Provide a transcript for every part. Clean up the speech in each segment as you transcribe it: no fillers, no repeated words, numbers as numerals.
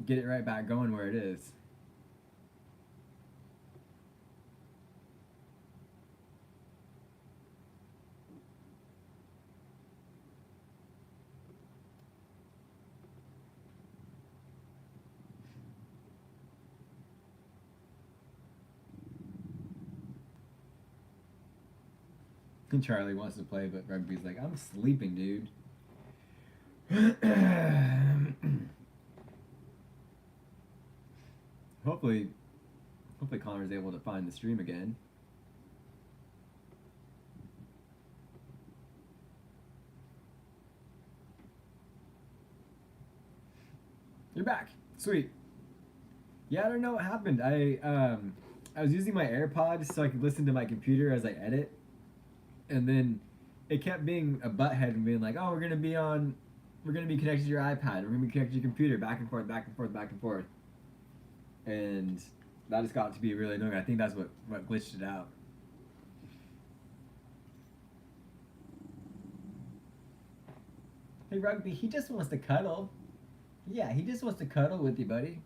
get it right back going where it is. And Charlie wants to play, but Rugby's like, I'm sleeping, dude. hopefully, hopefully Connor's able to find the stream again. You're back. Sweet. Yeah, I don't know what happened. I was using my AirPods so I could listen to my computer as I edit, and then it kept being a butthead and being like, "Oh, we're gonna be connected to your iPad. We're gonna be connected to your computer, back and forth, back and forth, back and forth." And that just got to be really annoying. I think that's what glitched it out. Hey, Rugby, he just wants to cuddle. Yeah, he just wants to cuddle with you, buddy.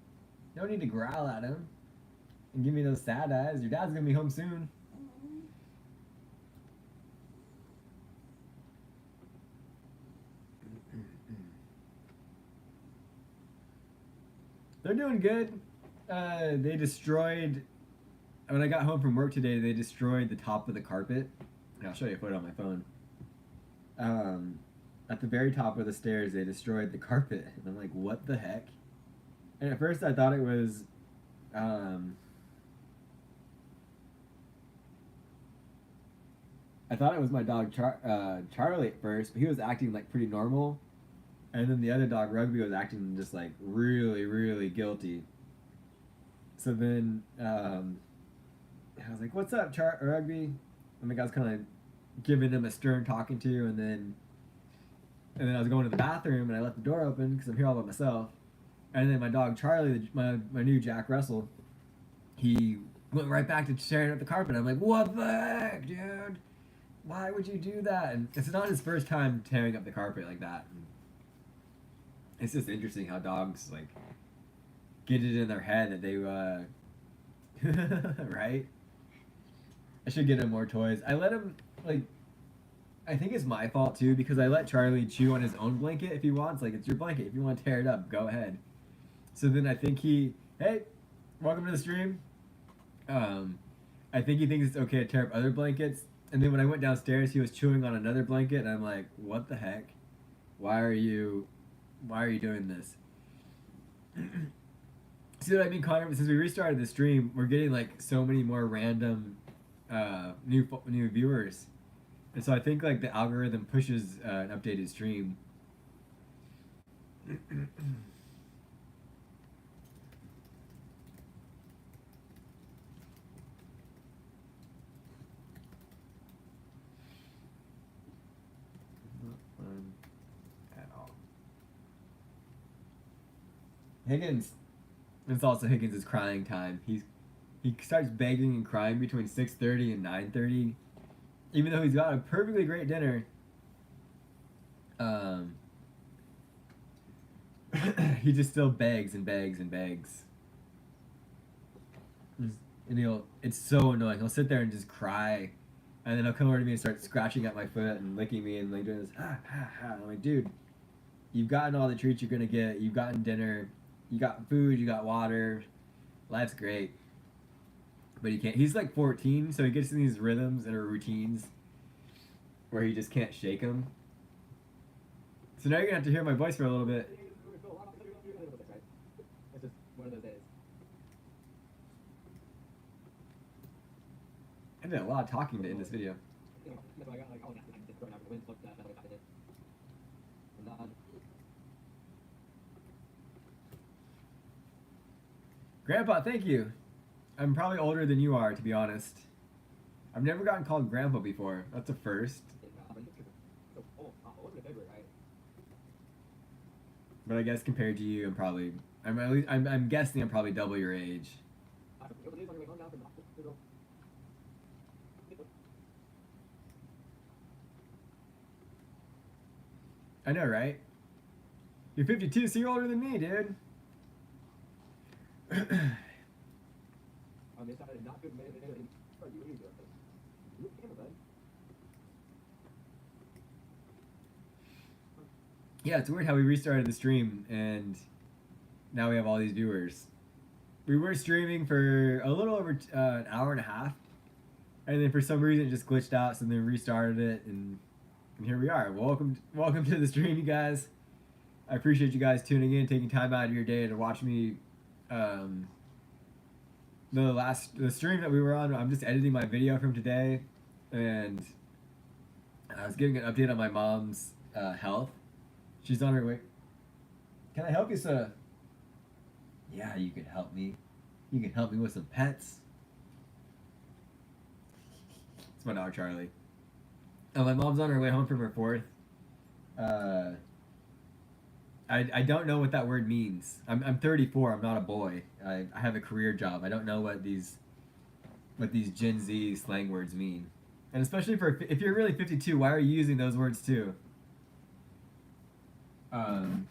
No need to growl at him and give me those sad eyes. Your dad's gonna be home soon. They're doing good. They destroyed. When I got home from work today, they destroyed the top of the carpet. I'll show you a photo on my phone. At the very top of the stairs, they destroyed the carpet, and I'm like, "What the heck?" And at first, I thought it was. I thought it was my dog Charlie at first, but he was acting like pretty normal, and then the other dog Rugby was acting just like really, really guilty. So then I was like, "What's up, Rugby?" And the guy's kind of giving him a stern talking to, and then I was going to the bathroom and I left the door open because I'm here all by myself. And then my dog Charlie, my new Jack Russell, he went right back to tearing up the carpet. I'm like, "What the heck, dude? Why would you do that?" And it's not his first time tearing up the carpet like that. And it's just interesting how dogs like get it in their head that they right. I should get him more toys. I let him like. I think it's my fault too because I let Charlie chew on his own blanket if he wants. Like, it's your blanket. If you want to tear it up, go ahead. So then I think hey, welcome to the stream. I think he thinks it's okay to tear up other blankets. And then when I went downstairs, he was chewing on another blanket, and I'm like, "What the heck? Why are you doing this?" See what I mean, Connor? Since we restarted the stream, we're getting like so many more random new viewers. And so I think like the algorithm pushes an updated stream. Not fun at all. Higgins. It's also Higgins' crying time. He starts begging and crying between 6:30 and 9:30. Even though he's got a perfectly great dinner, he just still begs and begs and begs. And it's so annoying. He'll sit there and just cry, and then he'll come over to me and start scratching at my foot and licking me and like doing this, ha, ha, ha. I'm like, "Dude, you've gotten all the treats you're gonna get. You've gotten dinner, you got food, you got water. Life's great." But he can't. He's like 14, so he gets in these rhythms and routines where he just can't shake them. So now you're gonna have to hear my voice for a little bit. It's just one of those days. I did a lot of talking to end this video. That's why I got like all that just thrown out the wind, looked at that's what I did. I'm not. Grandpa, thank you. I'm probably older than you are, to be honest. I've never gotten called Grandpa before. That's a first. But I guess compared to you, I'm guessing I'm probably double your age. I know, right? You're 52, so you're older than me, dude. They decided not to admit it. What are you doing? You camera, bud. Yeah, it's weird how we restarted the stream and now we have all these viewers. We were streaming for a little over an hour and a half, and then for some reason it just glitched out, so then we restarted it, and here we are. Welcome to the stream, you guys. I appreciate you guys tuning in, taking time out of your day to watch me. The stream that we were on, I'm just editing my video from today, and I was giving an update on my mom's health. She's on her way. Can I help you, sir? Yeah, you can help me. You can help me with some pets. It's my dog, Charlie. Oh, my mom's on her way home from her fourth. I don't know what that word means. I'm 34. I'm not a boy. I have a career job. I don't know what these Gen Z slang words mean. And especially if you're really 52, why are you using those words too? Boy,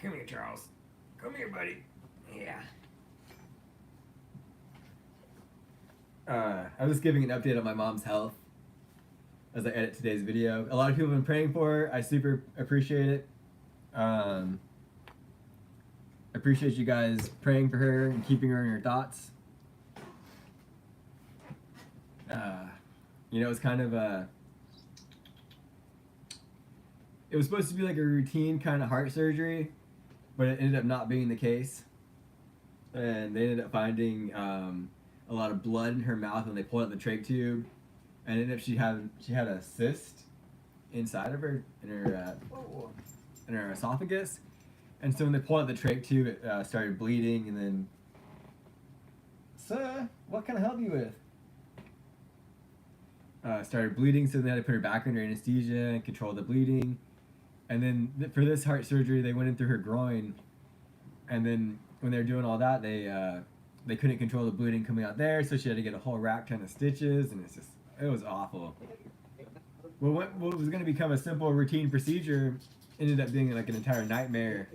come here, Charles. Come here, buddy. Yeah. I was giving an update on my mom's health as I edit today's video. A lot of people have been praying for her. I super appreciate it. Appreciate you guys praying for her and keeping her in your thoughts. You know, it's kind of it was supposed to be like a routine kind of heart surgery, but it ended up not being the case. And they ended up finding a lot of blood in her mouth when they pulled out the trach tube, and ended up she had a cyst inside of her in her esophagus, and so when they pulled out the trach tube, it started bleeding, and then, sir, what can I help you with? Started bleeding, so they had to put her back under anesthesia and control the bleeding, and then for this heart surgery, they went in through her groin, and then when they were doing all that, they couldn't control the bleeding coming out there, so she had to get a whole rack ton of stitches, and it was awful. Well, what was going to become a simple routine procedure ended up being like an entire nightmare.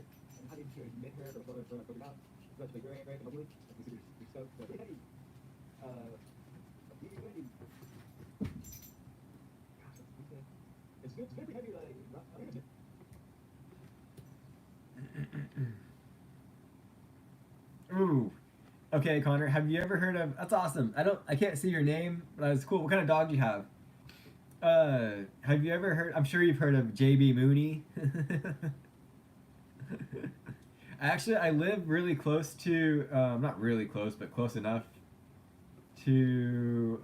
Ooh. Okay, Connor, have you ever heard of... That's awesome. I can't see your name, but that's cool. What kind of dog do you have? Have you ever heard... I'm sure you've heard of JB Mooney. Actually, I live really close to... not really close, but close enough to...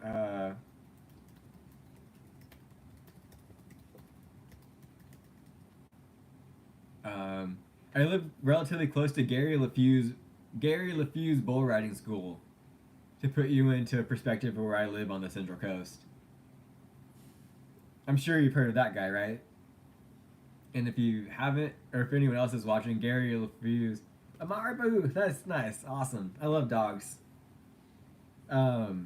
I live relatively close to Gary LeFew's bull riding school, to put you into a perspective of where I live on the Central Coast. I'm sure you've heard of that guy, right? And if you haven't, or if anyone else is watching, Gary LeFew's Amarabu, that's nice, awesome. I love dogs. Gary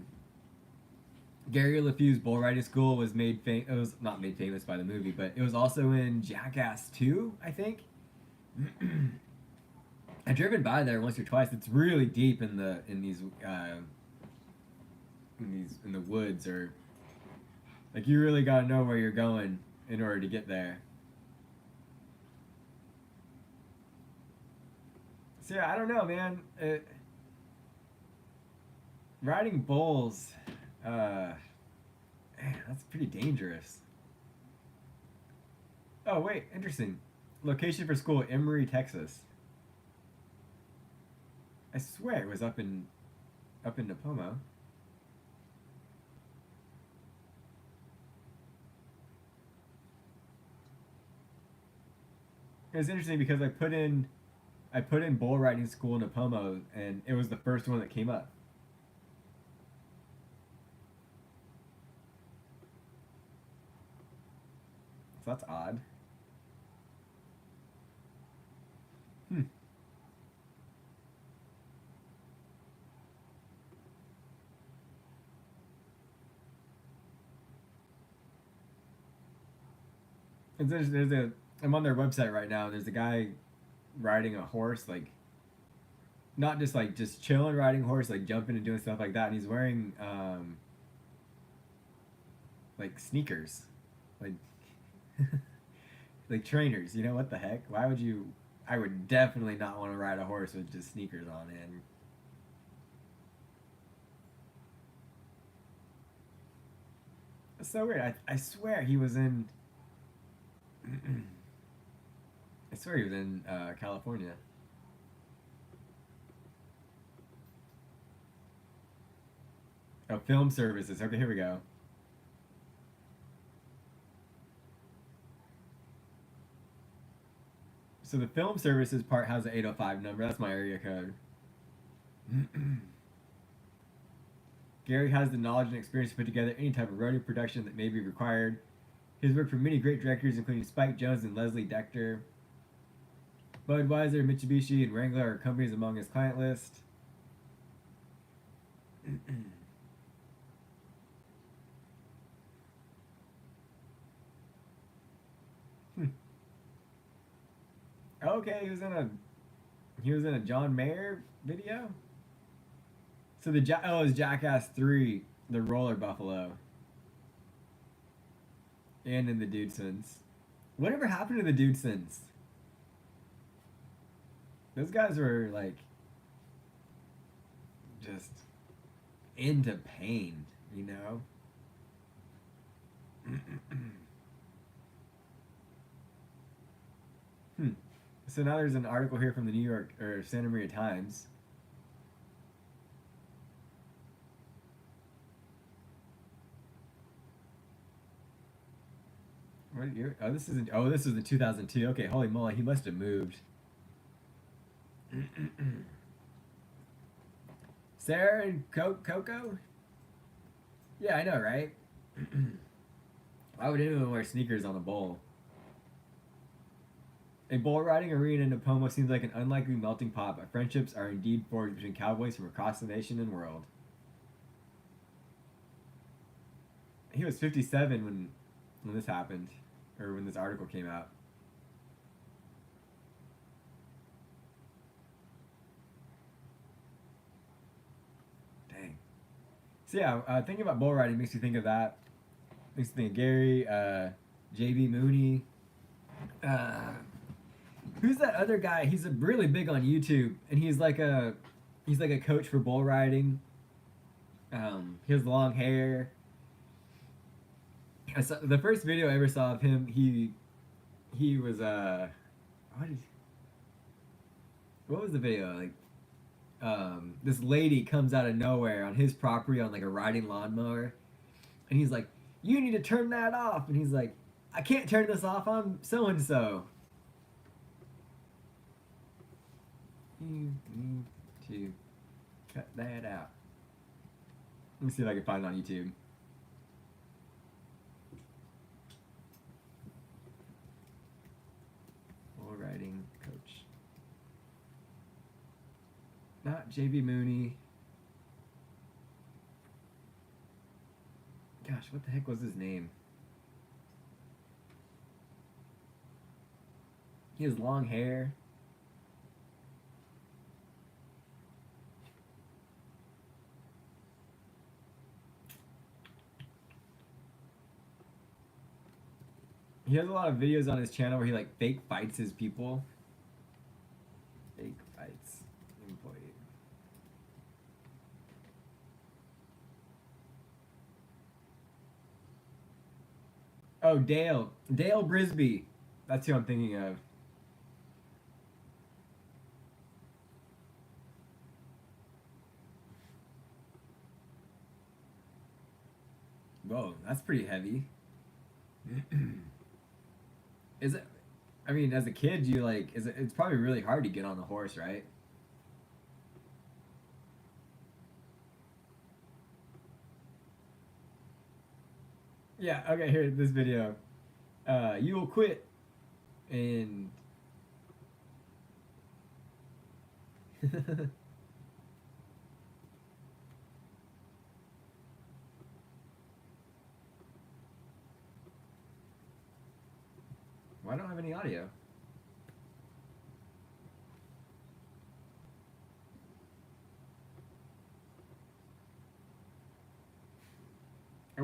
LeFew's bull riding school was it was not made famous by the movie, but it was also in Jackass 2, I think. I've driven by there once or twice. It's really deep in the woods, or like you really gotta know where you're going in order to get there. So yeah, I don't know, man. Riding bulls, man, that's pretty dangerous. Oh wait, interesting. Location for school, Emory, Texas. I swear it was up in Napomo. It was interesting because I put in bull riding school in Napomo, and it was the first one that came up. So that's odd. I'm on their website right now. There's a guy riding a horse, like not just like just chilling riding a horse, like jumping and doing stuff like that. And he's wearing like sneakers, like like trainers. You know what the heck? Why would you? I would definitely not want to ride a horse with just sneakers on. And it's so weird. I swear he was in. I swear he was in California. Oh, film services. Okay, here we go. So the film services part has an 805 number. That's my area code. Gary has the knowledge and experience to put together any type of rodeo production that may be required. He's worked for many great directors, including Spike Jonze and Leslie Decter. Budweiser, Mitsubishi, and Wrangler are companies among his client list. Okay, he was in a John Mayer video. So it was Jackass 3, the Roller Buffalo, and in the Dudesons. Whatever happened to the Dudesons? Those guys were like just into pain, you know. Hmm. So now there's an article here from the New York or Santa Maria Times. What year? Oh, this is the 2002. Okay, holy moly, he must have moved. Sarah and Coco? Yeah, I know, right? Why would anyone wear sneakers on a bull? A bull riding arena in Napomo seems like an unlikely melting pot, but friendships are indeed forged between cowboys from across the nation and world. He was 57 when this happened, or when this article came out. Dang. So yeah, thinking about bull riding makes me think of that. Makes me think of Gary, JB Mooney. Who's that other guy? He's really big on YouTube, and he's like a coach for bull riding. He has long hair. The first video I ever saw of him, he was what was the video like? This lady comes out of nowhere on his property on like a riding lawnmower, and he's like, "You need to turn that off," and he's like, "I can't turn this off. I'm so and so." You need to cut that out. Let me see if I can find it on YouTube. Bull riding coach. Not JB Mooney. Gosh, what the heck was his name? He has long hair. He has a lot of videos on his channel where he like fake fights his people. Fake fights employee. Oh, Dale Brisby. That's who I'm thinking of. Whoa, that's pretty heavy. Is it? I mean, as a kid, you like, it's probably really hard to get on the horse, right? Yeah. Okay. Here, this video. You will quit, and why don't I have any audio?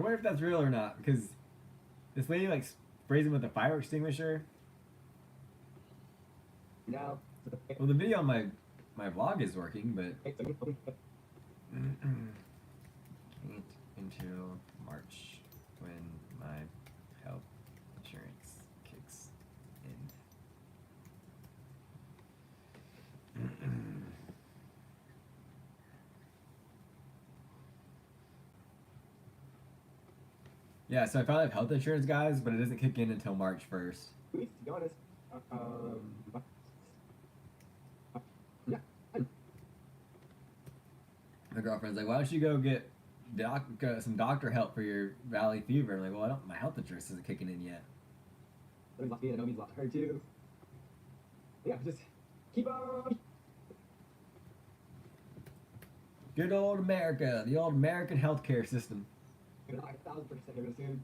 wonder if that's real or not, because this lady like sprays him with a fire extinguisher. Now, Well, the video on my vlog is working, but can't until March when my health insurance kicks in. Yeah, so I finally have health insurance, guys, but it doesn't kick in until March 1st. to be honest, yeah. My girlfriend's like, why don't you go get some doctor help for your valley fever? I'm like, well, my health insurance isn't kicking in yet. That means a lot to me, and I know it means a lot to her too. Yeah, just keep on. Good old America, the old American healthcare system. I'm 1,000% here soon.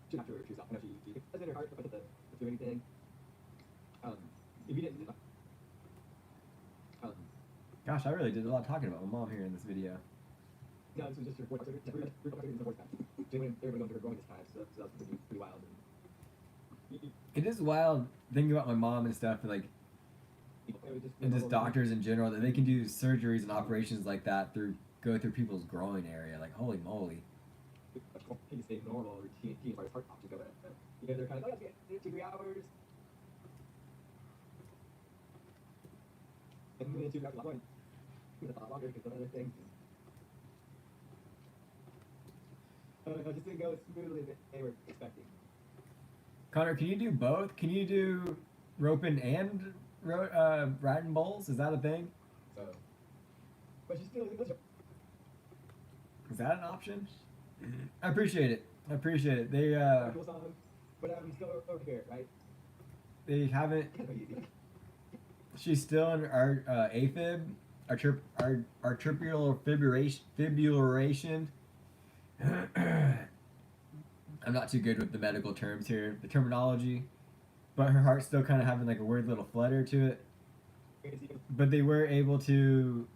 Should have to choose off. I know she does in her heart, but doesn't do anything. If you didn't, Gosh, I really did a lot of talking about my mom here in this video. no, this was just your voice. We're talking the voice back. They were going to her growing this time, so that was pretty wild. And It is wild thinking about my mom and stuff, and like, and just doctors in general, that they can do surgeries and operations like that go through people's groin area. Like, holy moly. He stay normal routine as far as heart options go. Yeah, they're kind of, oh, yeah, 2-3 hours. And moving into a lot longer because of other things. It just didn't go as smoothly as they were expecting. Connor, can you do both? Can you do roping and riding bulls? Is that a thing? So, but she's still Is that an option? I appreciate it. I appreciate it. They but I'm still over here, right? they haven't. She's still in our AFib, articular fibrillation. I'm not too good with the medical terms here, the terminology, but her heart's still kind of having like a weird little flutter to it. But they were able to.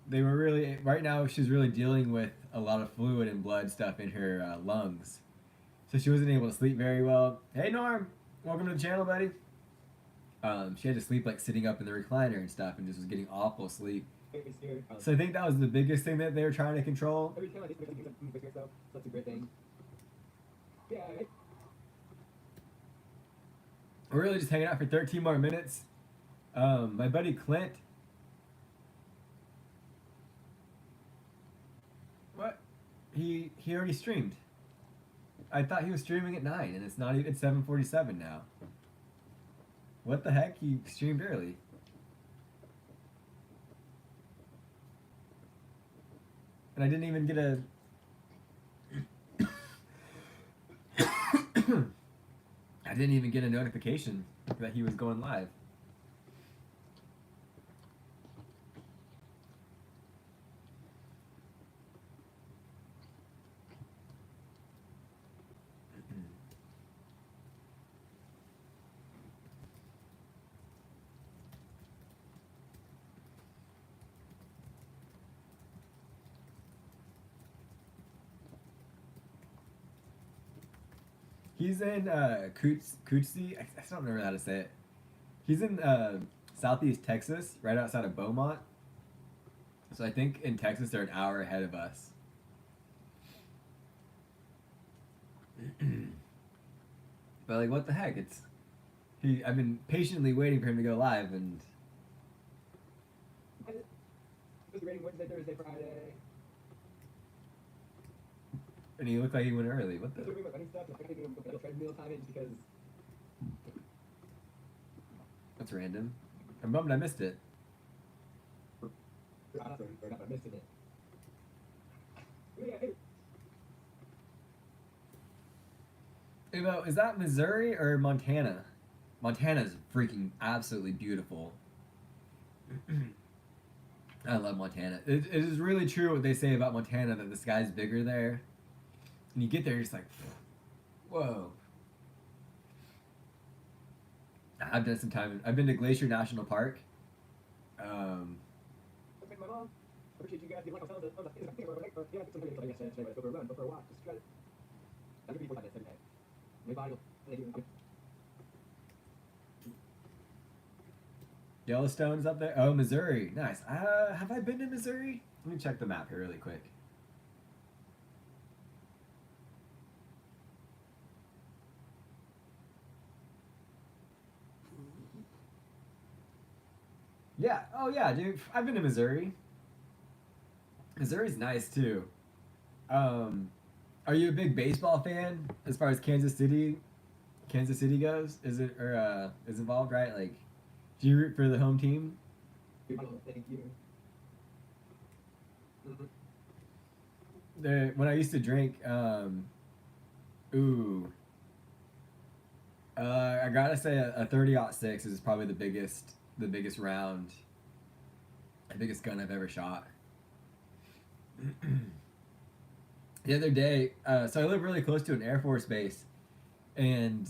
They were really right now. She's really dealing with a lot of fluid and blood stuff in her lungs, so she wasn't able to sleep very well. Hey Norm, welcome to the channel, buddy. She had to sleep like sitting up in the recliner and stuff, and just was getting awful sleep. So I think that was the biggest thing that they were trying to control. Every time I think something so that's a great thing. Yeah. We're really just hanging out for 13 more minutes. My buddy Clint. What? He already streamed. I thought he was streaming at 9, and it's not even. It's 7:47 now. What the heck? He streamed early. And I didn't even get a. I didn't even get a notification that he was going live. He's in Cootsie. I don't remember how to say it. He's in southeast Texas, right outside of Beaumont. So I think in Texas they're an hour ahead of us. But like, what the heck? I've been patiently waiting for him to go live, and Just rating Wednesday, Thursday, Friday. and he looked like he went early. What Just the? doing my running stuff. I gotta get a treadmill time in just because. That's random. I'm bummed I missed it. We're not missing it. Yeah, Evo, is that Missouri or Montana? Montana's freaking absolutely beautiful. I love Montana. It is really true what they say about Montana, that the sky's bigger there. And you get there, you're just like, whoa. I've done some time. I've been to Glacier National Park. Um, Thank my mom. Appreciate you guys. Like I was thinking about it, yeah, something like yesterday, go for a run, go for a walk, just try it. I'll give you 4 times every day. My body will thank you. Yellowstone's up there. Oh, Missouri. Nice. Have I been to Missouri? Let me check the map here really quick. Yeah. Oh, yeah, dude. I've been to Missouri. Missouri's nice too. Um, are you a big baseball fan as far as Kansas City goes? Is it or is involved, right? Like, do you root for the home team? Thank you. When I used to drink, ooh, I gotta say a 30-06 is probably the biggest round, the biggest gun I've ever shot. The other day, so I live really close to an Air Force base, and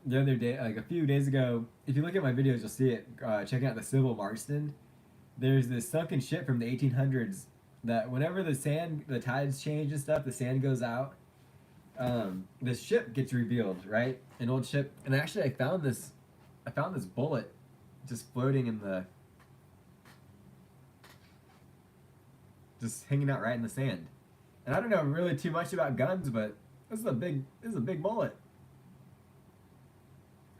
the other day, like a few days ago, if you look at my videos, you'll see it. Checking out the Civil Marston. There's this sunken ship from the 1800s that whenever the tides change and stuff, the sand goes out. This ship gets revealed, right? An old ship, and actually I found this bullet just floating in the, just hanging out right in the sand. And I don't know really too much about guns, but this is a big bullet.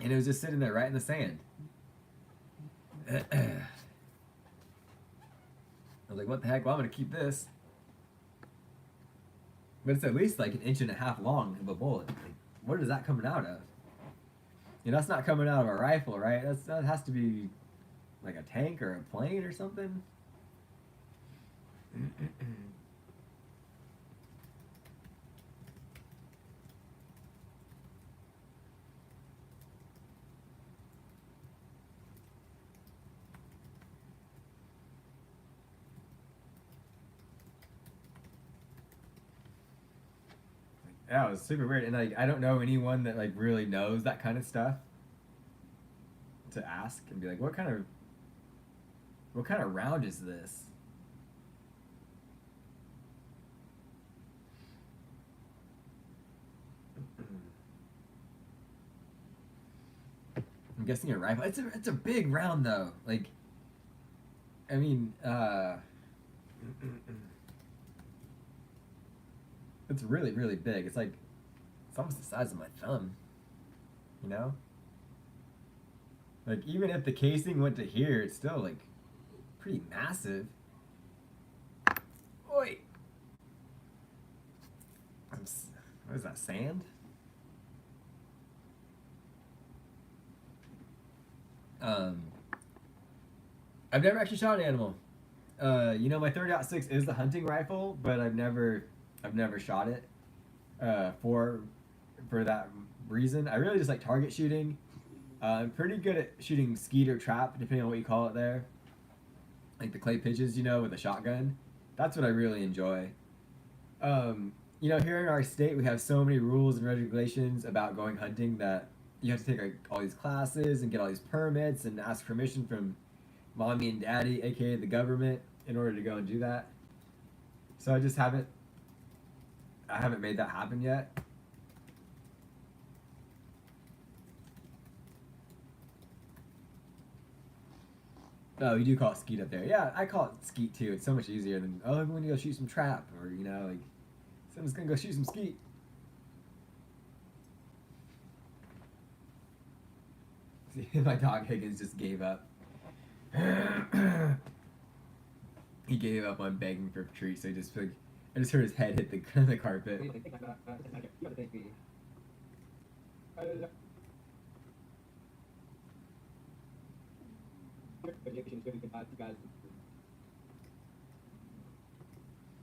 And it was just sitting there right in the sand. I was like, what the heck? Well, I'm gonna keep this. But it's at least like an inch and a half long of a bullet. Like, what is that coming out of? You know, that's not coming out of a rifle, right? That has to be like a tank or a plane or something. Yeah, it was super weird, and like I don't know anyone that like really knows that kind of stuff to ask and be like, what kind of round is this? I'm guessing a rifle. It's a big round though. Like, I mean, it's really big. It's almost the size of my thumb. You know? Like even if the casing went to here, it's still like pretty massive. Oi! What is that, sand? Um, I've never actually shot an animal. You know, my 30-06 is the hunting rifle, but I've never shot it. For that reason, I really just like target shooting. I'm pretty good at shooting skeet or trap, depending on what you call it there. Like the clay pigeons, you know, with a shotgun. That's what I really enjoy. You know, here in our state, we have so many rules and regulations about going hunting that you have to take like, all these classes and get all these permits and ask permission from mommy and daddy, aka the government, in order to go and do that. So I haven't made that happen yet. Oh, you do call it skeet up there. Yeah, I call it skeet too. It's so much easier than, oh, I'm going to go shoot some trap, or, you know, like, someone's going to go shoot some skeet. See, my dog Higgins just gave up. He gave up on begging for treats, so he just, like, I just heard his head hit the carpet. You have to thank me.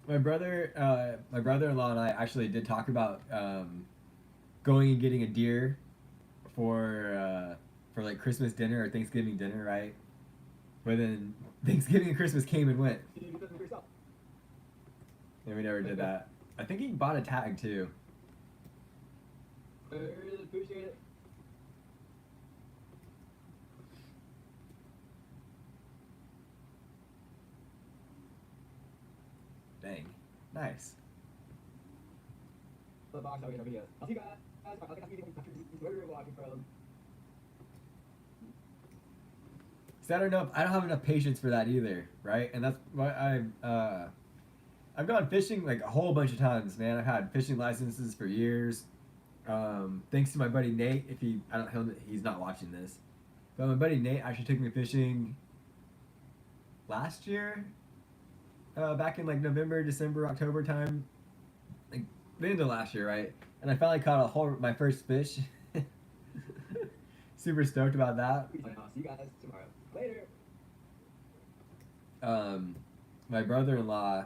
My brother-in-law and I actually did talk about going and getting a deer for like Christmas dinner or Thanksgiving dinner, right? But then Thanksgiving and Christmas came and went, and we never did that. I think he bought a tag too. I really appreciate it. Dang. Nice. The box, I'll get our videos. I'll see you guys. I'll get that video where you're watching from. So I don't know. I don't have enough patience for that either, right? And that's why I've gone fishing like a whole bunch of times, man. I've had fishing licenses for years. Thanks to my buddy Nate. If he, I don't, he's not watching this, but my buddy Nate actually took me fishing last year, back in like November, December, October time, like the end of last year, right? And I finally caught my first fish. Super stoked about that. I'll see you guys tomorrow. Later. My brother-in-law.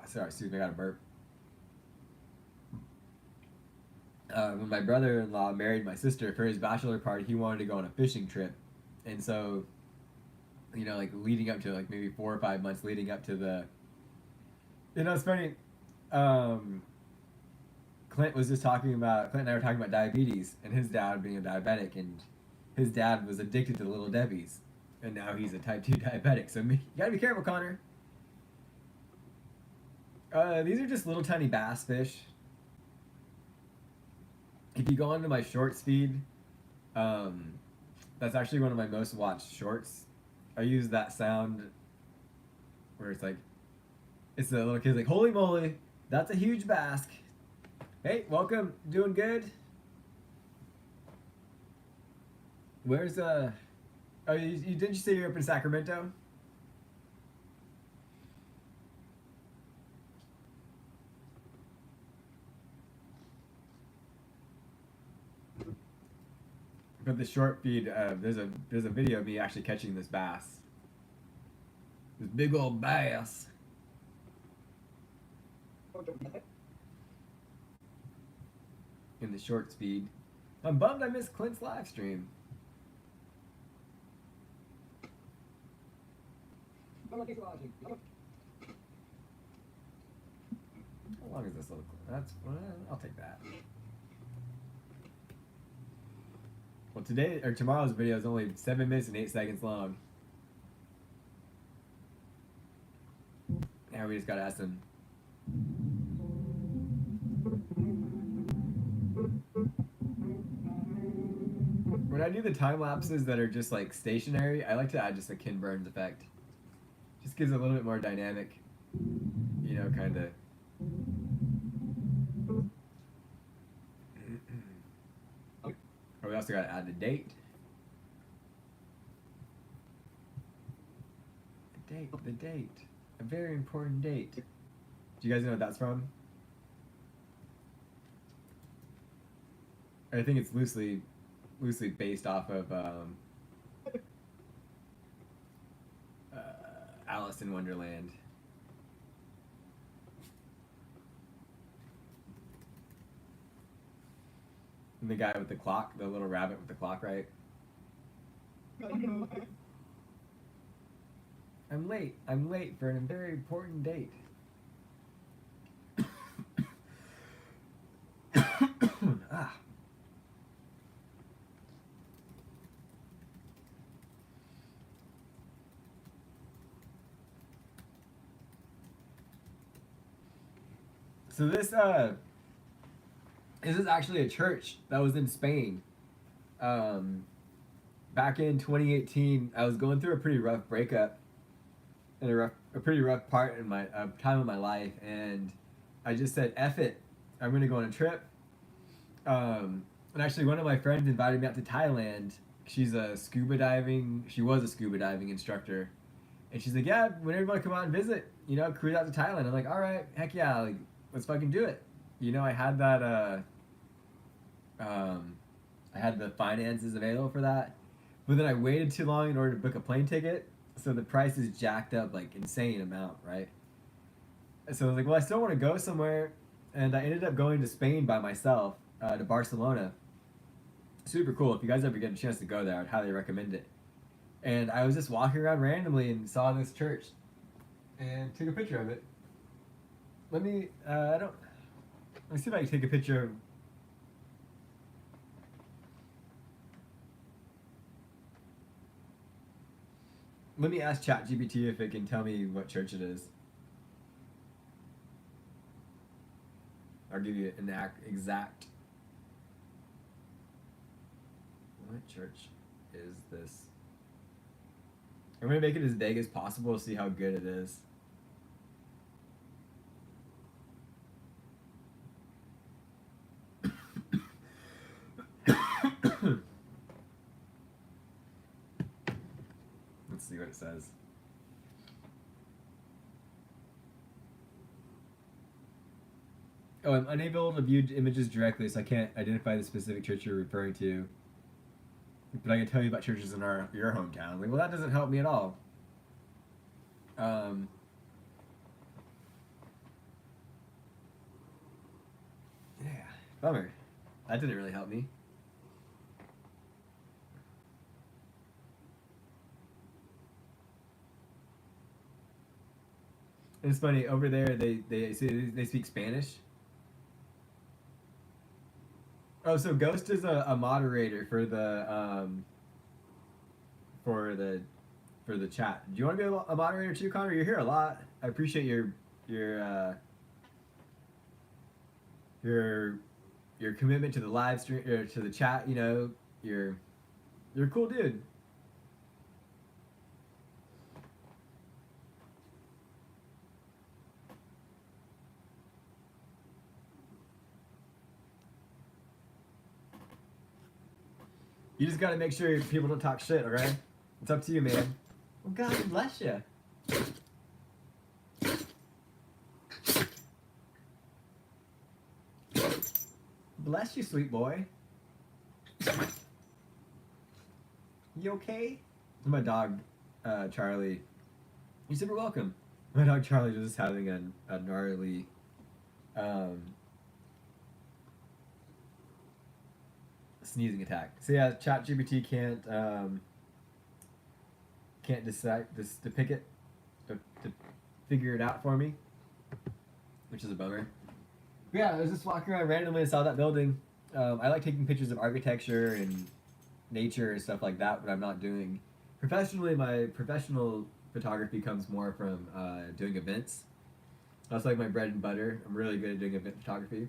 Sorry, excuse me, I got a burp. When my brother-in-law married my sister for his bachelor party, he wanted to go on a fishing trip, and so, you know, like leading up to like maybe 4 or 5 months leading up to the. You know, it's funny. Clint and I were talking about diabetes and his dad being a diabetic, and his dad was addicted to Little Debbie's, and now he's a type 2 diabetic. So you gotta be careful, Connor. These are just little tiny bass fish. If you go onto my shorts feed, that's actually one of my most watched shorts. I use that sound where it's like, it's the little kid's like, holy moly, that's a huge bass. Hey, welcome, doing good? Where's oh, didn't you say you're up in Sacramento? But the short feed, there's a video of me actually catching this bass. This big old bass. In the short feed. I'm bummed I missed Clint's live stream. How long is this little clip? That's, I'll take that. Well, tomorrow's video is only 7 minutes and 8 seconds long. Now we just gotta ask him. When I do the time lapses that are just like stationary, I like to add just a Ken Burns effect. Just gives it a little bit more dynamic, you know, kind of. Oh, we also got to add the date. The date. A very important date. Do you guys know what that's from? I think it's loosely based off of Alice in Wonderland. And the guy with the clock, the little rabbit with the clock, right? I'm late for a very important date. Ah. So this is actually a church that was in Spain. Back in 2018, I was going through a pretty rough breakup and a pretty rough part in my time of my life, and I just said, "F it, I'm gonna go on a trip." And actually, one of my friends invited me out to Thailand. She was a scuba diving instructor, and she's like, "Yeah, whenever you want to come out and visit, you know, cruise out to Thailand." I'm like, "All right, heck yeah, like let's fucking do it." You know, I had that. I had the finances available for that, but then I waited too long in order to book a plane ticket, so the price is jacked up like insane amount, right? So I was like, well, I still want to go somewhere, and I ended up going to Spain by myself, to Barcelona. Super cool. If you guys ever get a chance to go there, I'd highly recommend it. And I was just walking around randomly and saw this church, and took a picture of it. Let me let me see if I can take a picture of. Let me ask ChatGPT if it can tell me what church it is. I'll give you an exact. What church is this? I'm gonna make it as big as possible to see how good it is. Let's see what it says. Oh, I'm unable to view images directly, so I can't identify the specific church you're referring to. But I can tell you about churches in your hometown. Like, well, that doesn't help me at all. Yeah, bummer. That didn't really help me. And it's funny, over there they speak Spanish. Oh, so Ghost is a moderator for for the for the chat. Do you want to be a moderator too, Connor? You're here a lot. I appreciate your your commitment to the live stream or to the chat. You know, you're a cool dude. You just gotta make sure people don't talk shit, okay? It's up to you, man. Well, God bless you. Bless you, sweet boy. You okay? My dog, Charlie. You're super welcome. My dog Charlie was just having a gnarly, sneezing attack. So yeah, ChatGPT can't decide to pick it to figure it out for me, which is a bummer. But yeah, I was just walking around randomly and saw that building. I like taking pictures of architecture and nature and stuff like that, but I'm not doing professionally. My professional photography comes more from doing events. That's like my bread and butter. I'm really good at doing event photography.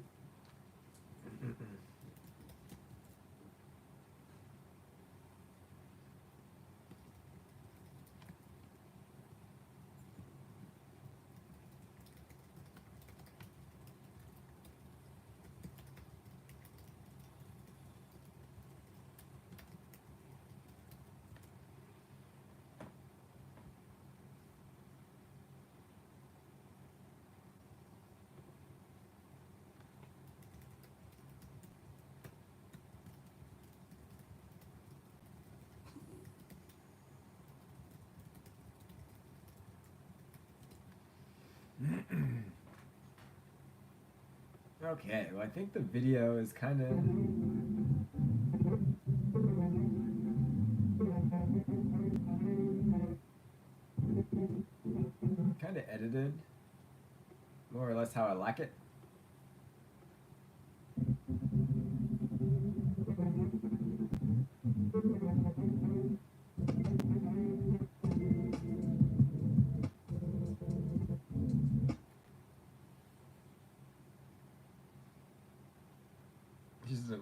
Okay, well I think the video is kind of edited, more or less how I like it.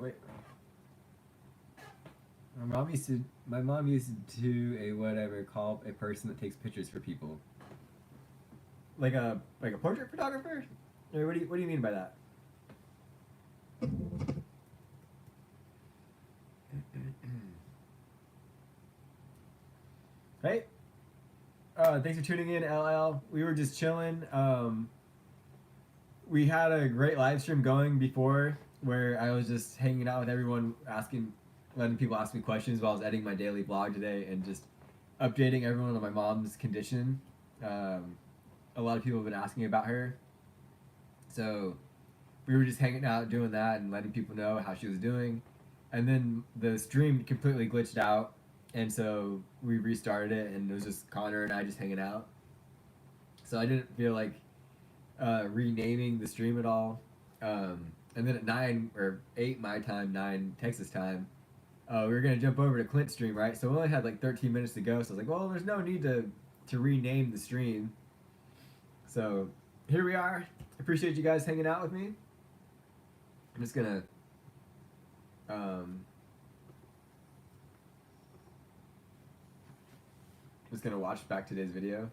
Wait. My mom used to a whatever call a person that takes pictures for people. Like a portrait photographer? Or what do you mean by that? Hey. Thanks for tuning in, LL. We were just chilling. We had a great live stream going before where I was just hanging out with everyone, letting people ask me questions while I was editing my daily vlog today and just updating everyone on my mom's condition. A lot of people have been asking about her. So we were just hanging out doing that and letting people know how she was doing. And then the stream completely glitched out. And so we restarted it and it was just Connor and I just hanging out. So I didn't feel like renaming the stream at all. And then at 9 or 8 my time, 9 Texas time, we were going to jump over to Clint's stream, right? So we only had like 13 minutes to go. So I was like, well, there's no need to rename the stream. So here we are. Appreciate you guys hanging out with me. I'm just gonna um, watch back today's video.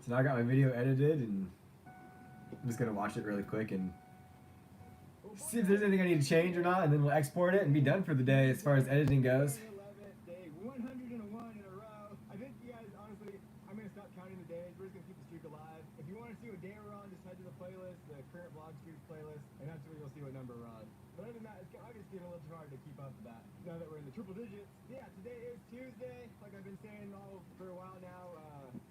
So now I got my video edited, and I'm just gonna watch it really quick and see if there's anything I need to change or not, and then we'll export it and be done for the day as far as editing goes. Day 101 in a row. I think you guys, honestly, I'm going to stop counting the days. We're just going to keep the streak alive. If you want to see what day we're on, just head to the playlist, the current vlog streaks playlist, and that's where you'll see what number we're on. But other than that, it's obviously getting a little too hard to keep up with that now that we're in the triple digits. Yeah, today is Tuesday, like I've been saying all for a while now.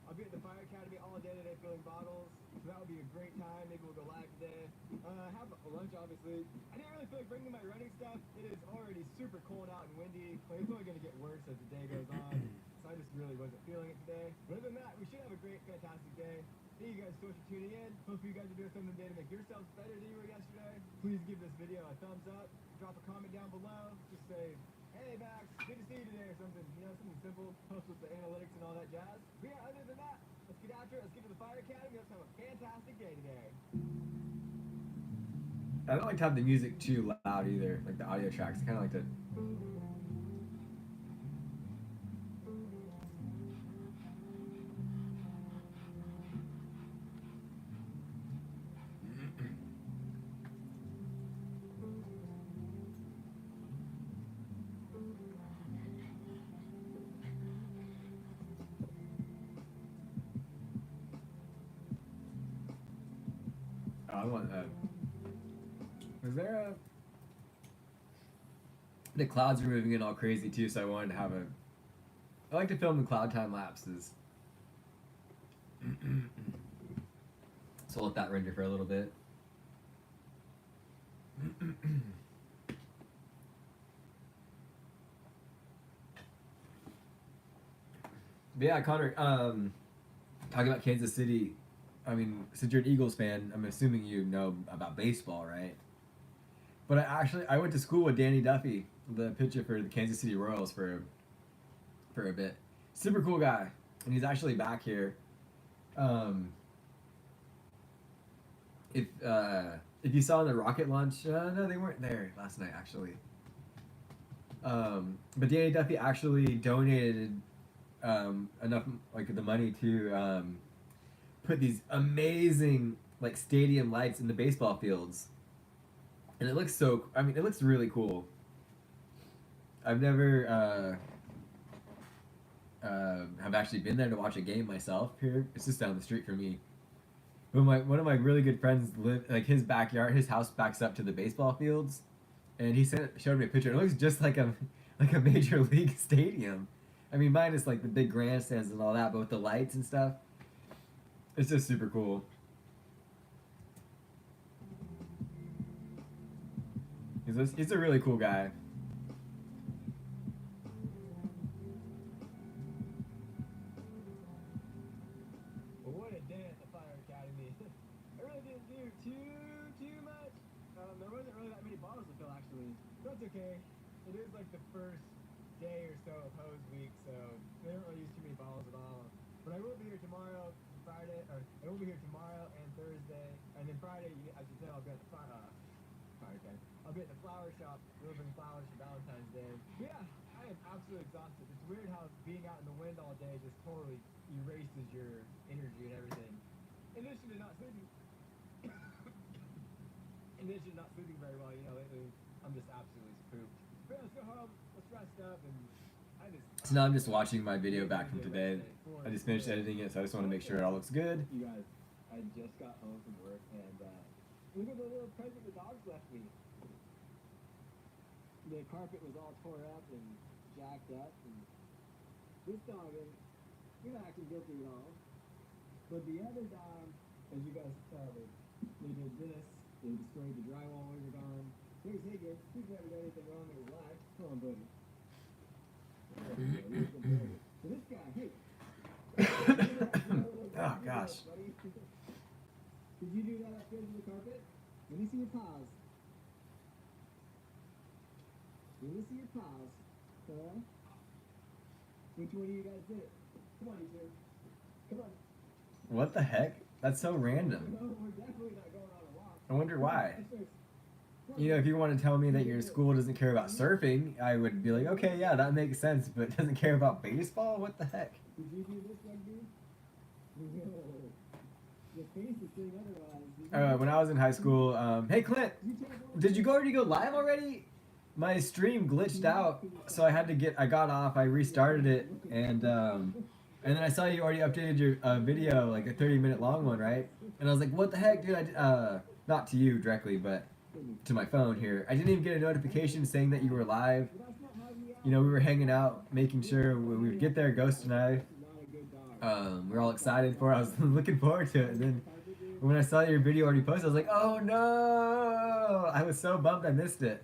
I'll be at the Fire Academy all day today filling bottles, so that will be a great time. Maybe we'll go live today. Have a lunch, obviously. I didn't really feel like bringing my running stuff. It is already super cold out and windy. Like, it's only going to get worse as the day goes on. So I just really wasn't feeling it today. But other than that, we should have a great, fantastic day. Thank you guys so much for tuning in. Hopefully you guys are doing something today to make yourselves better than you were yesterday. Please give this video a thumbs up. Drop a comment down below. Just say, hey Max, good to see you today or something. You know, something simple. Helps with the analytics and all that jazz. But yeah, other than that, let's get after it. Let's get to the Fire Academy. Let's have a fantastic day today. I don't like to have the music too loud either, like the audio tracks. I kind of like to. Oh, I want that. Was there a? The clouds were moving in all crazy too, so I wanted to have a. I like to film the cloud time lapses. So I'll let that render for a little bit. But yeah, Connor, talking about Kansas City, I mean, since you're an Eagles fan, I'm assuming you know about baseball, right? But I went to school with Danny Duffy, the pitcher for the Kansas City Royals for a bit. Super cool guy, and he's actually back here. If you saw the rocket launch, no, they weren't there last night actually. But Danny Duffy actually donated enough like the money to put these amazing like stadium lights in the baseball fields, and it looks so. I mean, it looks really cool. I've never have actually been there to watch a game myself. Here, it's just down the street for me. But one of my really good friends live like his backyard. His house backs up to the baseball fields, and he showed me a picture. It looks just like a major league stadium. I mean, minus like the big grandstands and all that, but with the lights and stuff, it's just super cool. He's a really cool guy. Well, what a day at the Fire Academy. I really didn't do too much. There wasn't really that many bottles to fill actually. That's okay. It is like the first day or so of hose week, so they don't really use too many bottles at all. But I will be here tomorrow, Friday, or I will be here tomorrow and Thursday, and then Friday, as you said, I'll be at the Fire Academy. I'll be at the flower shop delivering flowers for Valentine's Day. But yeah, I am absolutely exhausted. It's weird how being out in the wind all day just totally erases your energy and everything. In addition to not sleeping, very well, you know, lately I'm just absolutely spooked. But yeah, let's go home. Let's rest up and. So now I'm just watching my video back from today. I just finished editing it, so I just want to make sure it all looks good. You guys, I just got home from work and look at the little present the dogs left me. The carpet was all tore up and jacked up, and this dog he's not acting guilty at all. But the other dog, as you guys can tell, they did this. They destroyed the drywall when you're gone. Here's Higgins. He's never done anything wrong in his life. Come on, buddy. So this guy, hey. Oh gosh. Did you do that upstairs in the carpet? Let me see your paws. Let me see your paws. Huh? Which one of you guys did it? Come on, you two. Come on. What the heck? That's so random. No, we're definitely not going on a walk. I wonder why. You know, if you want to tell me that your school doesn't care about surfing, I would be like, okay, yeah, that makes sense, but doesn't care about baseball? What the heck? Did you do this one, dude? No. Your face is saying otherwise. When I was in high school, hey Clint, did you already go live already? My stream glitched out, so I got off, I restarted it, and then I saw you already updated your video, like a 30-minute long one, right? And I was like, what the heck, dude? Not to you directly, but to my phone here. I didn't even get a notification saying that you were live. You know, we were hanging out, making sure we would get there, Ghost and I. We were all excited for it. I was looking forward to it, and then when I saw your video already posted, I was like, oh no! I was so bummed I missed it.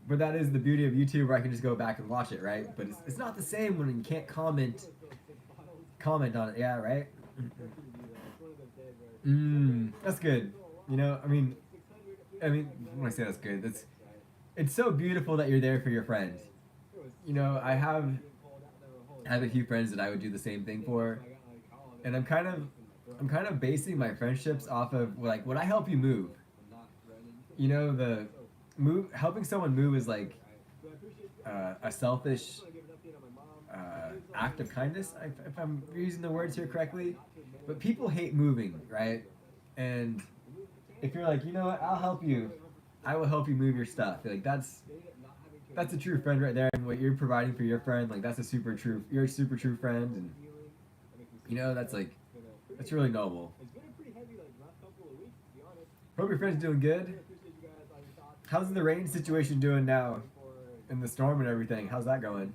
But that is the beauty of YouTube, where I can just go back and watch it, right? But it's not the same when you can't comment on it. Yeah, right? That's good. You know, I mean, when I say that's good, it's so beautiful that you're there for your friends. You know, I have a few friends that I would do the same thing for, and I'm kind of basing my friendships off of, like, would I help you move? You know, helping someone move is like a selfish act of kindness, if I'm using the words here correctly. But people hate moving, right? And if you're like, you know what, I'll help you, I will help you move your stuff. Like that's a true friend right there, and what you're providing for your friend, like you're a super true friend, and you know that's really noble. Hope your friend's doing good. How's the rain situation doing now, and the storm and everything? How's that going?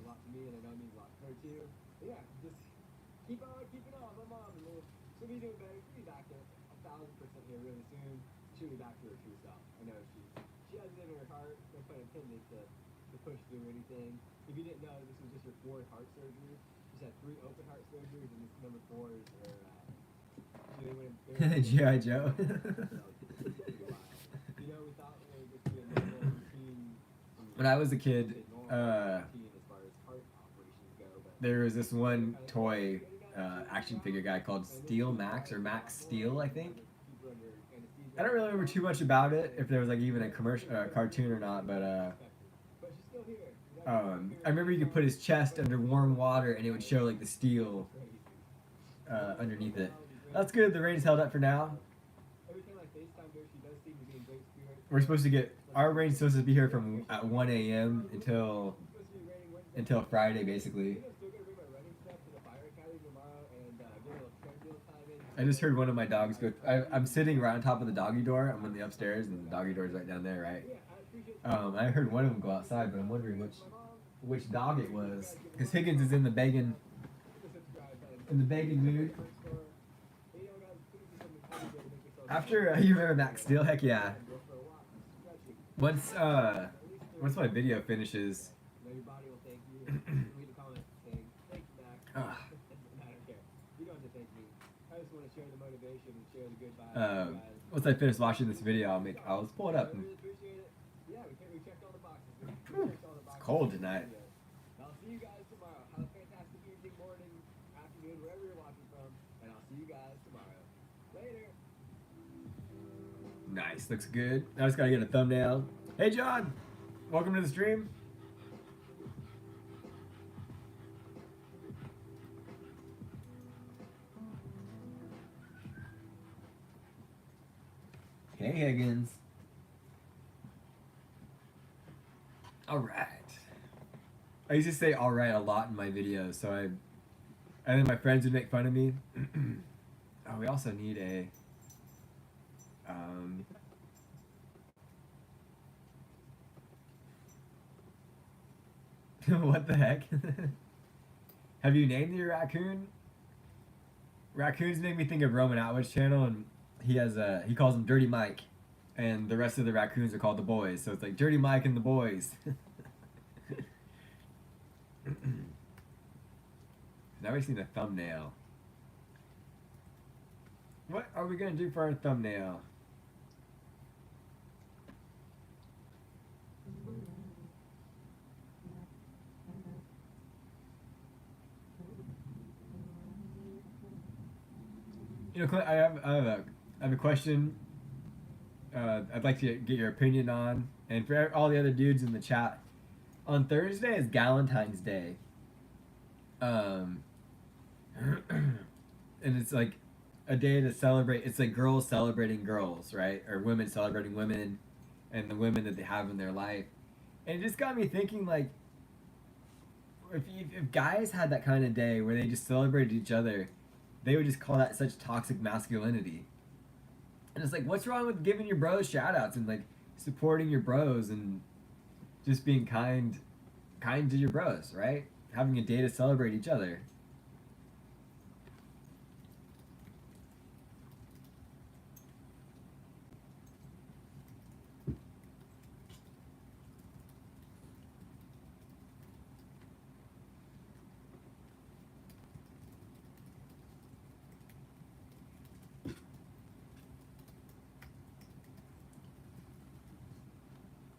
If you didn't know, this was just your 4th heart surgery. She's had 3 open heart surgeries, and this number 4 is her. G.I. Joe. When I was a kid, there was this one toy action figure guy called Steel Max, or Max Steel, I think. I don't really remember too much about it, if there was like even a cartoon or not, but I remember you could put his chest under warm water and it would show like the steel underneath it. That's good. The rain's held up for now. We're supposed to get our rain's supposed to be here from at 1 a.m. until Friday, basically. I just heard one of my dogs go. I'm sitting right on top of the doggy door. I'm on the upstairs, and the doggy door is right down there, right? I heard one of them go outside, but I'm wondering which dog it was, because Higgins is in the begging mood. After you remember Max Steel, heck yeah. Once my video finishes. Once I finish watching this video, I'll just pull it up. It's cold tonight. I'll see you guys tomorrow. Have a fantastic evening, morning, afternoon, wherever you're watching from, and I'll see you guys tomorrow. Later. Nice, looks good. I just gotta get a thumbnail. Hey John, welcome to the stream. Hey Higgins. All right. I used to say "all right" a lot in my videos, so I think my friends would make fun of me. Oh, we also need a. What the heck? Have you named your raccoon? Raccoons make me think of Roman Atwood's channel, and he calls him Dirty Mike, and the rest of the raccoons are called the boys. So it's like Dirty Mike and the boys. Now we've seen a thumbnail. What are we gonna do for our thumbnail? You know, Clint, I have a question. I'd like to get your opinion on, and for all the other dudes in the chat. On Thursday is Galentine's Day. Um, and it's like a day to celebrate. It's like girls celebrating girls, right? Or women celebrating women, and the women that they have in their life. And it just got me thinking, like, if guys had that kind of day where they just celebrated each other, they would just call that such toxic masculinity. And it's like, what's wrong with giving your bros shout outs and like supporting your bros and just being kind to your bros, right? Having a day to celebrate each other.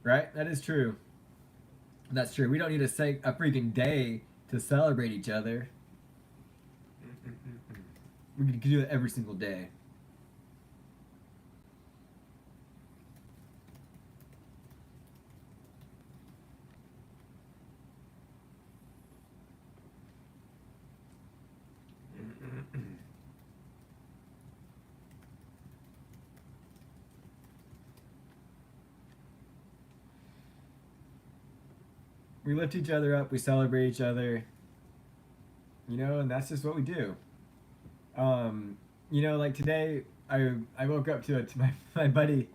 Right? That is true. That's true. We don't need to say a freaking day to celebrate each other. We can do it every single day. We lift each other up. We celebrate each other. You know, and that's just what we do. You know, like today, I woke up to my buddy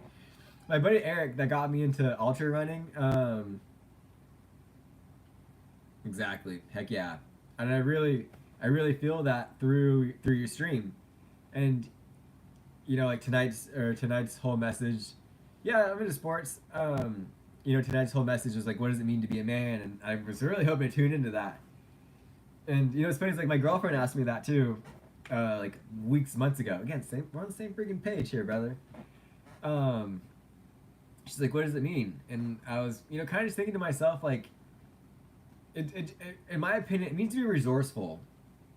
Eric that got me into ultra running. Exactly. Heck yeah. And I really feel that through your stream, and you know, like tonight's whole message. Yeah, I'm into sports. You know, tonight's whole message was like, what does it mean to be a man? And I was really hoping to tune into that. And you know, it's funny. It's like my girlfriend asked me that too, like months ago. Again, we're on the same freaking page here, brother. Um, she's like, what does it mean? And I was, you know, kind of just thinking to myself, like, in my opinion, it means to be resourceful.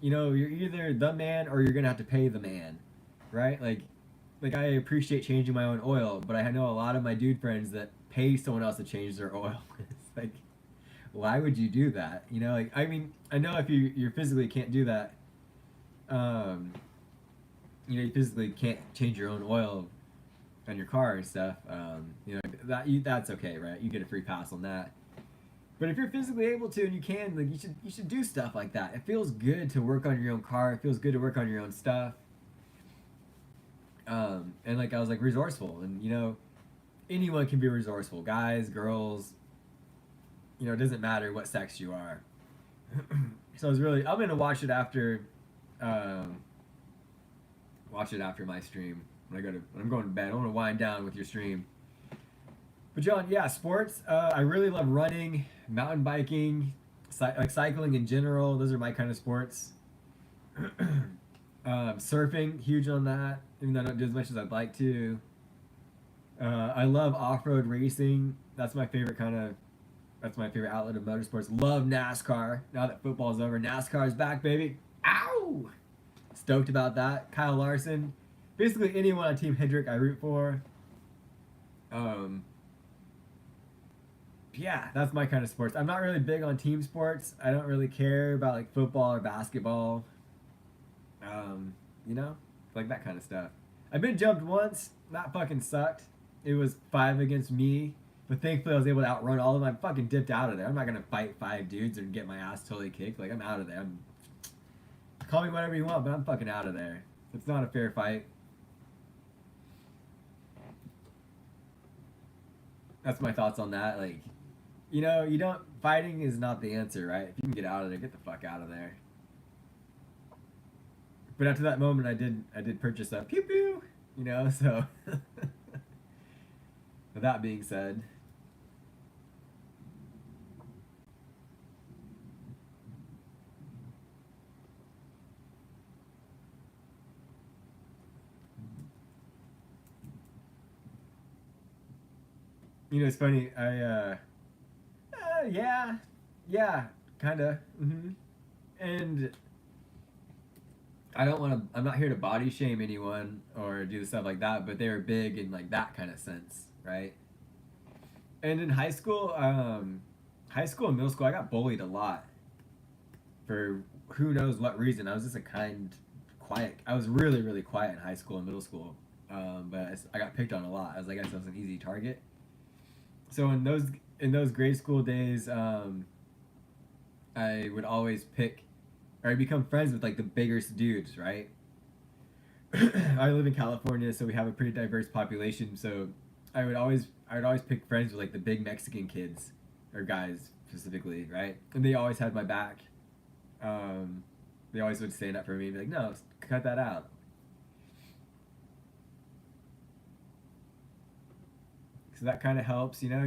You know, you're either the man or you're gonna have to pay the man, right? Like I appreciate changing my own oil, but I know a lot of my dude friends that pay someone else to change their oil. It's like, why would you do that? You know, like I mean, I know if you physically can't do that, um, you know, you physically can't change your own oil on your car and stuff. You know, that's okay, right? You get a free pass on that. But if you're physically able to and you can, like you should do stuff like that. It feels good to work on your own car. It feels good to work on your own stuff. And like I was like resourceful, and you know, anyone can be resourceful. Guys, girls, you know, it doesn't matter what sex you are. So I was really, I'm gonna um, watch it after my stream when when I'm going to bed. I want to wind down with your stream. But John, yeah, sports. I really love running, mountain biking, like cycling in general. Those are my kind of sports. Surfing, huge on that. Even though I don't do as much as I'd like to. I love off-road racing. That's my favorite That's my favorite outlet of motorsports. Love NASCAR. Now that football's over, NASCAR's back, baby. Ow! Stoked about that. Kyle Larson. Basically anyone on Team Hendrick I root for. Yeah, that's my kind of sports. I'm not really big on team sports. I don't really care about like football or basketball. You know, like that kind of stuff. I've been jumped once. That fucking sucked. It was 5 against me, but thankfully I was able to outrun all of them. I fucking dipped out of there. I'm not gonna fight 5 dudes and get my ass totally kicked. Like I'm out of there. Call me whatever you want, but I'm fucking out of there. It's not a fair fight. That's my thoughts on that. Like, you know, fighting is not the answer, right? If you can get out of there, get the fuck out of there. But after that moment, I did purchase a pew pew. you know. So, with that being said, you know, it's funny. Yeah, yeah, kind of. And I don't want to. I'm not here to body shame anyone or do stuff like that. But they were big in like that kind of sense, right? And in high school and middle school, I got bullied a lot for who knows what reason. I was just a kind, quiet. I was really, really quiet in high school and middle school, but I got picked on a lot. I guess I was an easy target. So in those grade school days, I would always pick, or I become friends with like the biggest dudes, right? I live in California, so we have a pretty diverse population. So I would always pick friends with like the big Mexican kids or guys specifically, right? And they always had my back. Um, they always would stand up for me and be like, "No, cut that out." So that kind of helps, you know.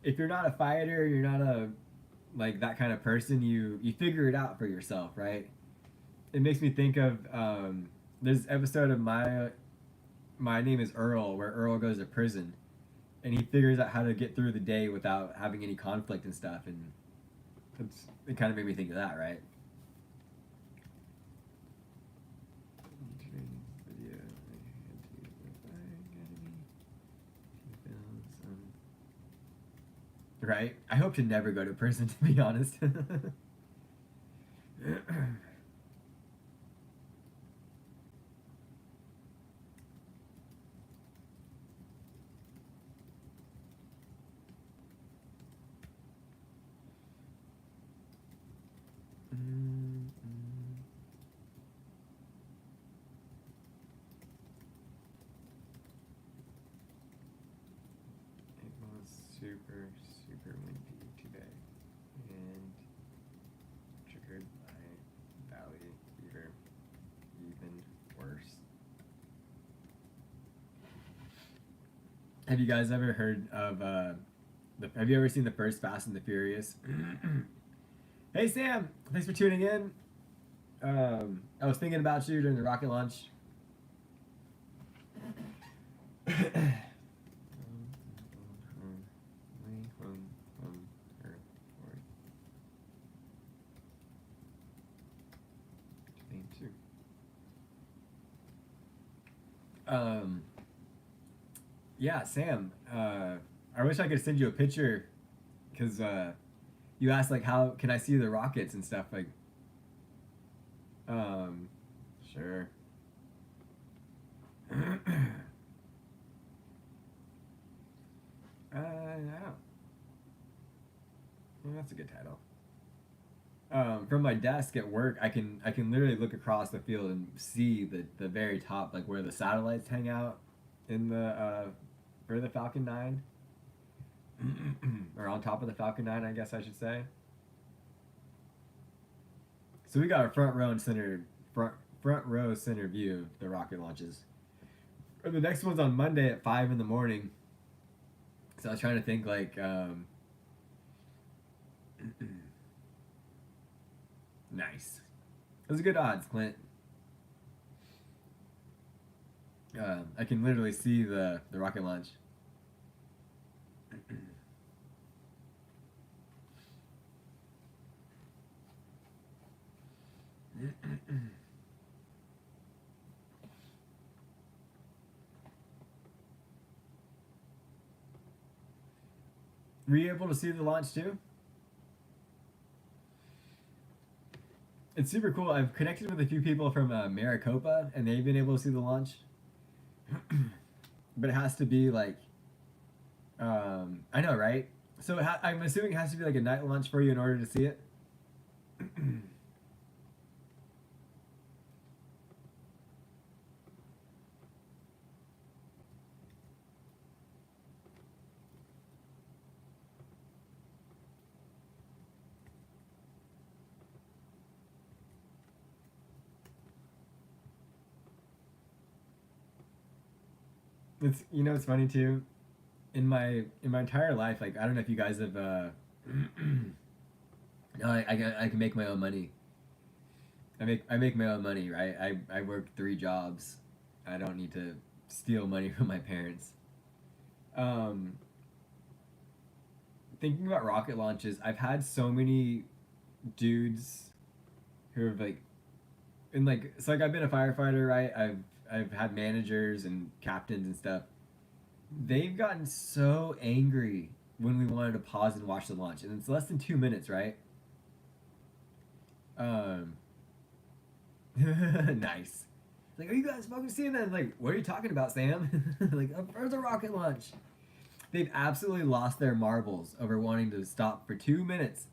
If you're not a fighter, you're not a like that kind of person. You figure it out for yourself, right? It makes me think of there's an episode of my name is Earl, where Earl goes to prison, and he figures out how to get through the day without having any conflict and stuff, and it kind of made me think of that, right? Right? I hope to never go to prison, to be honest. It was super, super windy today, and triggered my valley fever even worse. Have you guys ever heard of have you ever seen the first Fast and the Furious? Hey Sam, thanks for tuning in. I was thinking about you during the rocket launch. Um, yeah, Sam. I wish I could send you a picture, because you asked like how can I see the rockets and stuff like. Um, sure. Yeah. Well, that's a good title. From my desk at work, I can literally look across the field and see the very top, like where the satellites hang out in the for the Falcon 9, or on top of the Falcon 9, I guess I should say. So we got a front row center view of the rocket launches. And the next one's on Monday at 5 in the morning. So I was trying to think like nice. Those are good odds, Clint. I can literally see the rocket launch. Were you able to see the launch too? It's super cool. I've connected with a few people from Maricopa, and they've been able to see the launch. But it has to be like, I know, right? So I'm assuming it has to be like a night launch for you in order to see it. It's it's funny too. In my entire life, like I don't know if you guys have. No, I can make my own money. I make my own money, right? I work 3 jobs. I don't need to steal money from my parents. Um, Thinking about rocket launches, I've had so many dudes who have like and like so like I've been a firefighter, right? I've had managers and captains and stuff. They've gotten so angry when we wanted to pause and watch the launch, and it's less than 2 minutes, right? Um, nice. Like, are you guys fucking seeing that? Like, what are you talking about, Sam? Like, there's a rocket launch. They've absolutely lost their marbles over wanting to stop for 2 minutes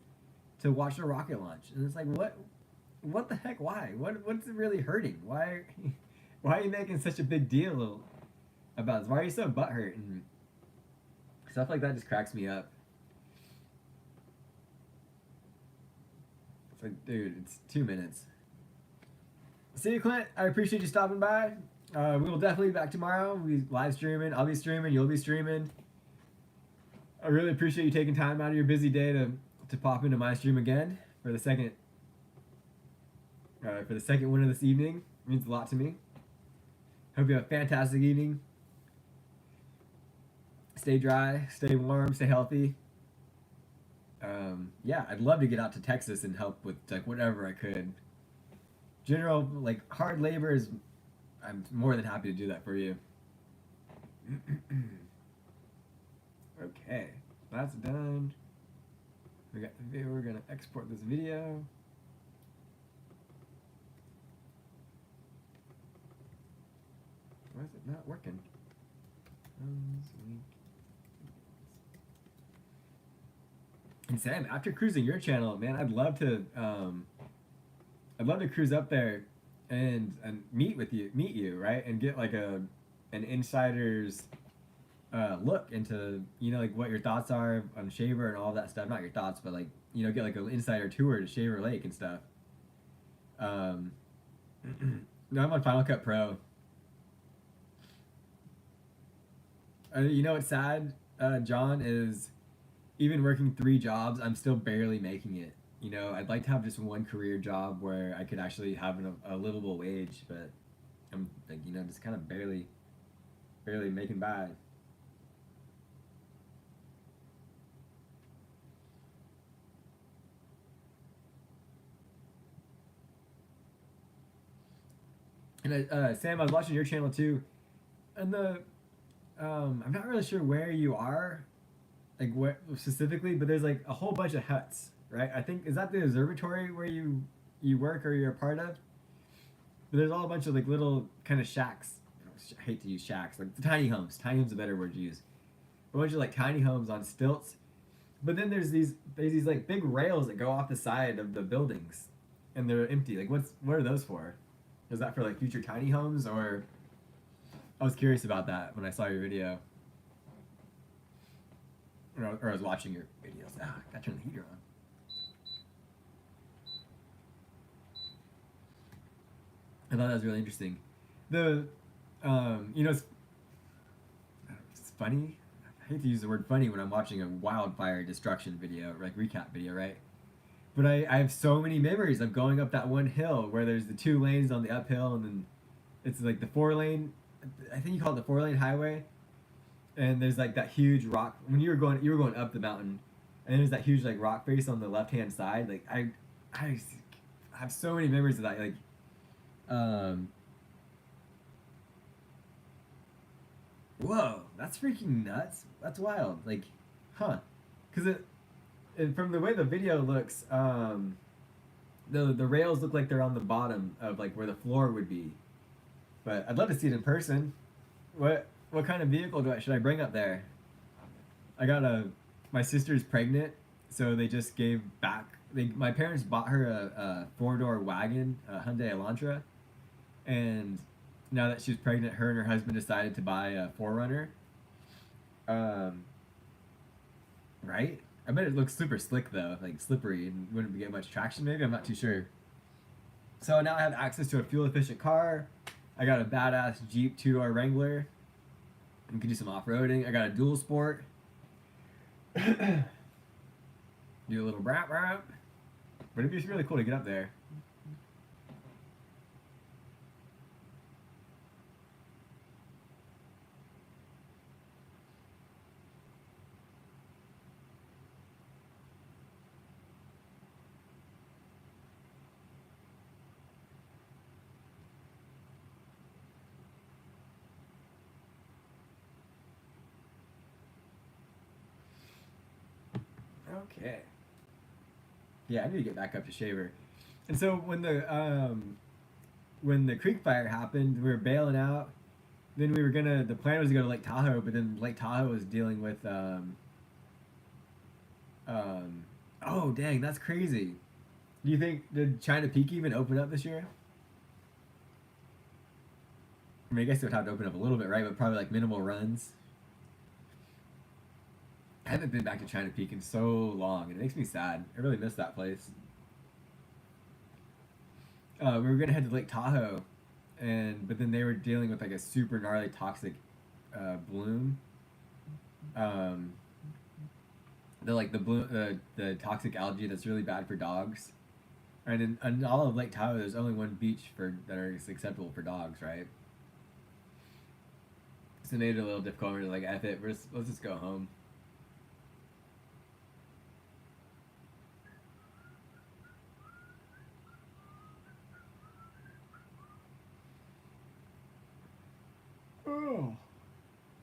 to watch a rocket launch, and it's like, what? What the heck? Why? What's really hurting? Why? Why are you making such a big deal about this? Why are you so butthurt? And stuff like that just cracks me up. It's like, dude, it's 2 minutes. See you, Clint. I appreciate you stopping by. We will definitely be back tomorrow. We live streaming. I'll be streaming. You'll be streaming. I really appreciate you taking time out of your busy day to pop into my stream again for the second one of this evening. It means a lot to me. Hope you have a fantastic evening. Stay dry, stay warm, stay healthy. Yeah, I'd love to get out to Texas and help with like whatever I could. General like hard labor is. I'm more than happy to do that for you. Okay, that's done. We got the video. We're gonna export this video. Why is it not working? And Sam, after cruising your channel, man, I'd love to cruise up there and meet you, right, and get like an insider's look into like what your thoughts are on Shaver and all that stuff. Not your thoughts, but like get like an insider tour to Shaver Lake and stuff. Um, no, I'm on Final Cut Pro. What's sad, John, is even working 3 jobs, I'm still barely making it. I'd like to have just one career job where I could actually have a livable wage, but I'm like, just kind of barely making by. And Sam, I was watching your channel too, and I'm not really sure where you are, like what specifically, but there's like a whole bunch of huts, right? I think is that the observatory where you work or you're a part of? But there's all a bunch of like little kind of shacks. I hate to use shacks, like the tiny homes. Tiny homes is a better word to use. A bunch of like tiny homes on stilts. But then there's these like big rails that go off the side of the buildings, and they're empty. Like what are those for? Is that for like future tiny homes or? I was curious about that when I saw your video. Or I was watching your videos. Ah, I gotta turn the heater on. I thought that was really interesting. The, it's funny. I hate to use the word funny when I'm watching a wildfire destruction video, like recap video, right? But I have so many memories of going up that one hill where there's the 2 lanes on the uphill, and then it's like the 4 lane. I think you call it the 4 lane highway. And there's like that huge rock when you were going up the mountain, and there's that huge like rock face on the left hand side. Like I have so many memories of that. Like, um, whoa, that's freaking nuts. That's wild. Like, huh? Because and from the way the video looks, the rails look like they're on the bottom of like where the floor would be. But I'd love to see it in person. What kind of vehicle should I bring up there? My sister's pregnant, so they just gave back. My parents bought her a 4-door wagon, a Hyundai Elantra, and now that she's pregnant, her and her husband decided to buy a 4Runner. Right? I bet it looks super slick though, like slippery, and wouldn't get much traction. Maybe I'm not too sure. So now I have access to a fuel efficient car. I got a badass Jeep 2-door Wrangler. We could do some off-roading. I got a dual sport. Do a little brap brap. But it'd be really cool to get up there. Okay. Yeah, I need to get back up to Shaver. And so when the creek fire happened, we were bailing out. Then we were gonna. The plan was to go to Lake Tahoe, but then Lake Tahoe was dealing with. Oh dang, that's crazy. Do you think did China Peak even open up this year? I mean, I guess it would have to open up a little bit, right? But probably like minimal runs. I haven't been back to China Peak in so long, and it makes me sad. I really miss that place. We were gonna head to Lake Tahoe, but then they were dealing with like a super gnarly toxic bloom. Um, the bloom, the toxic algae that's really bad for dogs. And in all of Lake Tahoe, there's only one beach that is acceptable for dogs, right? So it made it a little difficult. We're like, F it, let's just go home.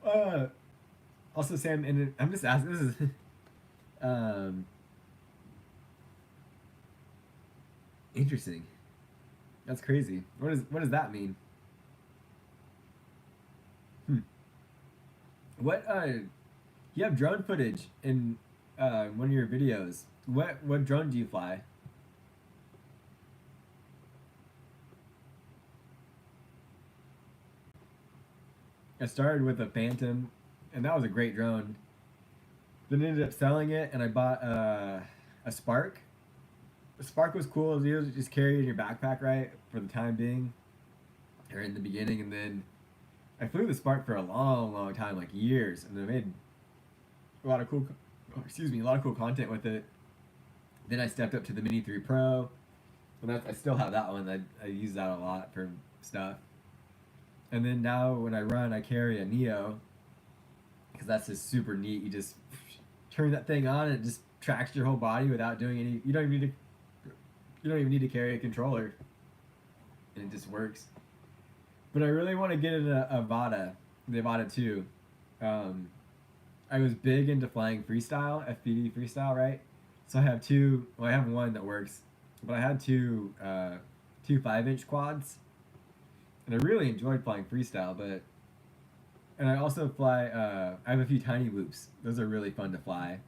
Oh. Also, Sam, and I'm just asking. This is, um, interesting. That's crazy. What does that mean? Hmm. What you have drone footage in one of your videos. What drone do you fly? I started with a Phantom, and that was a great drone. Then ended up selling it, and I bought a Spark. The Spark was cool. It was just carry it in your backpack, right, for the time being, or in the beginning, and then I flew the Spark for a long, long time, like years, and I made a lot of cool, a lot of cool content with it. Then I stepped up to the Mini 3 Pro, and I still have that one. I use that a lot for stuff. And then now when I run, I carry a Neo, because that's just super neat. You just turn that thing on, and it just tracks your whole body without doing any. You don't even need to carry a controller, and it just works. But I really want to get in a Vada, the Vada 2. I was big into flying freestyle, FPV freestyle, right? So I have two. Well, I have one that works, but I had two 5-inch quads, and I really enjoyed flying freestyle. And I also fly. I have a few tiny whoops. Those are really fun to fly.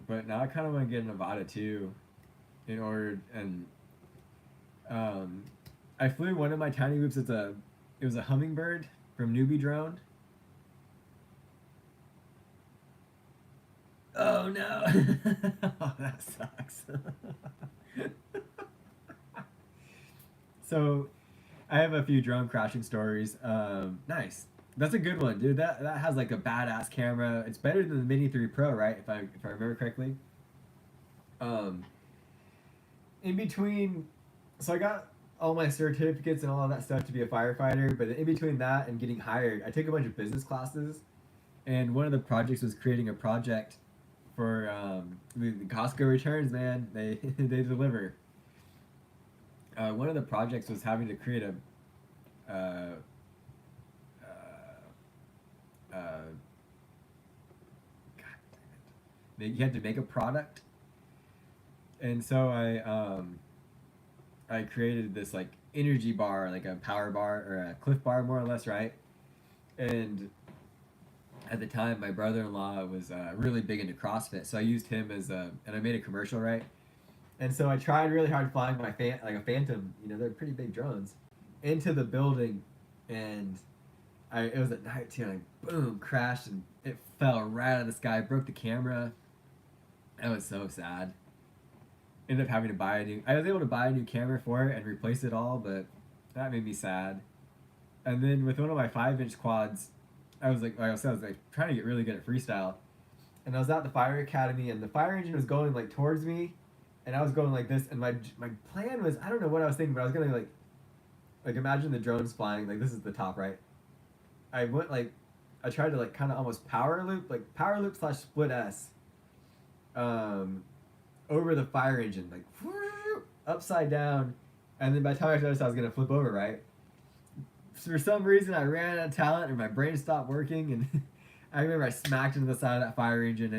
But now I kind of want to get a Nevada too, in order um, I flew one of my tiny whoops. It was a Hummingbird from Newbie Drone. Oh no! Oh, that sucks. So, I have a few drone crashing stories. Nice. That's a good one, dude. That has like a badass camera. It's better than the Mini 3 Pro, right? If I remember correctly. Um, in between, so I got all my certificates and all of that stuff to be a firefighter. But in between that and getting hired, I took a bunch of business classes, and one of the projects was creating a project for the Costco returns. Man, they they deliver. One of the projects was having to create a uh, God damn it. You had to make a product, and so I created this like energy bar, like a power bar or a Cliff Bar, more or less, right? And at the time, my brother-in-law was really big into CrossFit, so I used him and I made a commercial, right? And so I tried really hard flying my like a Phantom, they're pretty big drones, into the building, and it was at night too, and I boom crashed, and it fell right out of the sky, broke the camera. That was so sad. Ended up having to buy a new. I was able to buy a new camera for it and replace it all, but that made me sad. And then with one of my 5-inch quads, I was like trying to get really good at freestyle, and I was at the fire academy, and the fire engine was going like towards me, and I was going like this, and my plan was, I don't know what I was thinking, but I was gonna like imagine the drones flying, like this is the top, right? I went like I tried to like kind of almost power loop slash split S, um, over the fire engine, like upside down, and then by the time I noticed I was gonna flip over, right? For some reason I ran out of talent, or my brain stopped working, and I remember I smacked into the side of that fire engine.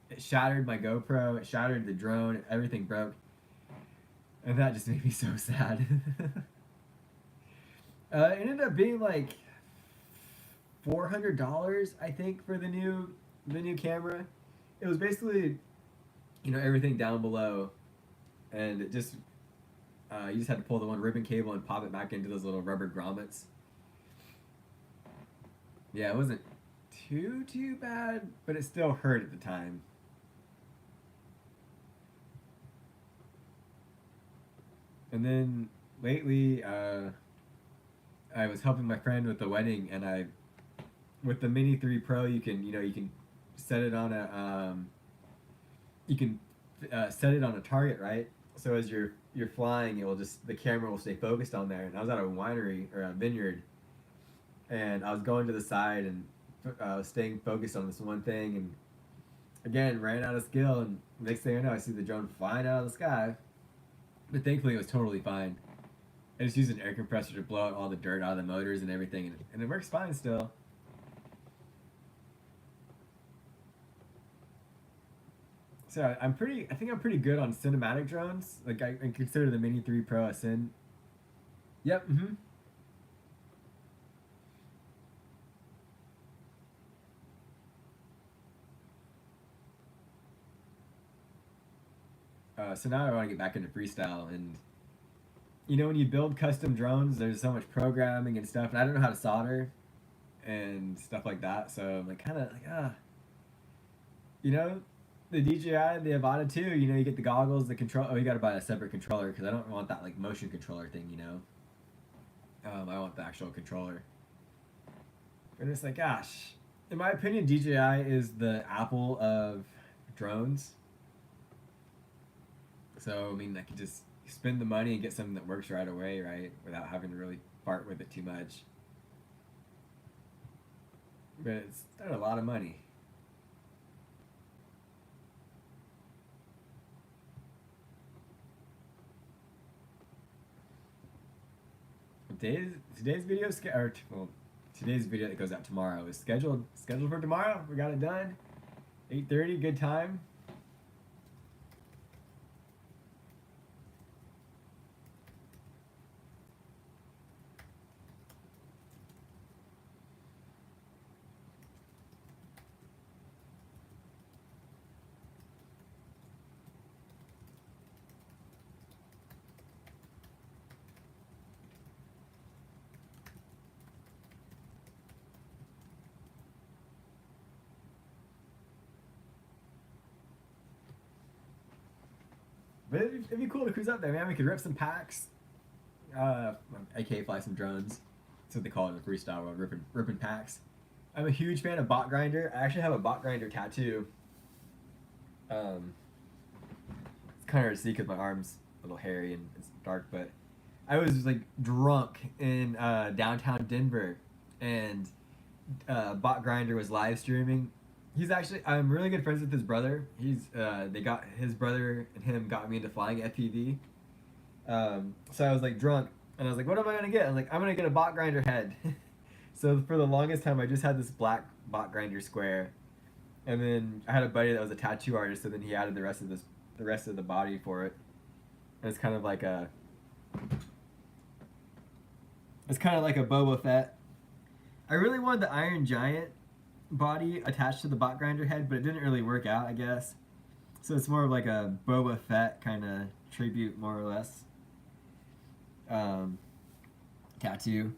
It shattered my GoPro, it shattered the drone, everything broke, and that just made me so sad. It ended up being like $400, I think, for the new camera. It was basically, everything down below, and it just you just had to pull the one ribbon cable and pop it back into those little rubber grommets. Yeah, it wasn't too bad, but it still hurt at the time. And then lately, I was helping my friend with the wedding, and with the Mini 3 Pro, you can set it on a target, right? So as you're flying, the camera will stay focused on there. And I was at a winery or a vineyard, and I was going to the side, and I was staying focused on this one thing, and again ran out of skill, and next thing I know, I see the drone flying out of the sky. But thankfully, it was totally fine. I just used an air compressor to blow out all the dirt out of the motors and everything, and it works fine still. So I think I'm pretty good on cinematic drones. Like I consider the Mini 3 Pro a cin. Yep. Mm-hmm. So now I want to get back into freestyle, and when you build custom drones, there's so much programming and stuff, and I don't know how to solder and stuff like that. So I'm like kind of like you know, the DJI, the Avata 2, you get the goggles, the control. Oh, you got to buy a separate controller because I don't want that like motion controller thing. I want the actual controller. And it's like, gosh, in my opinion, DJI is the Apple of drones. So I mean, I could just spend the money and get something that works right away, right, without having to really part with it too much. But it's not a lot of money. Today's video today's video that goes out tomorrow is scheduled for tomorrow. We got it done. 8:30, good time. But it'd be cool to cruise up there, man. We could rip some packs, aka fly some drones. That's what they call it in the freestyle world, ripping packs. I'm a huge fan of bot grinder. I actually have a bot grinder tattoo. It's kind of hard to see because my arm's a little hairy and it's dark, but I was like drunk in downtown Denver, and bot grinder was live streaming. I'm really good friends with his brother. His brother and him got me into flying FPV. So I was like drunk, and I was like, what am I gonna get? I'm like, I'm gonna get a bot grinder head. So for the longest time, I just had this black bot grinder square, and then I had a buddy that was a tattoo artist, so then he added the rest of the body for it. And it's kind of like a Boba Fett. I really wanted the Iron Giant body attached to the bot grinder head, but it didn't really work out, I guess. So it's more of like a Boba Fett kind of tribute, more or less. Tattoo.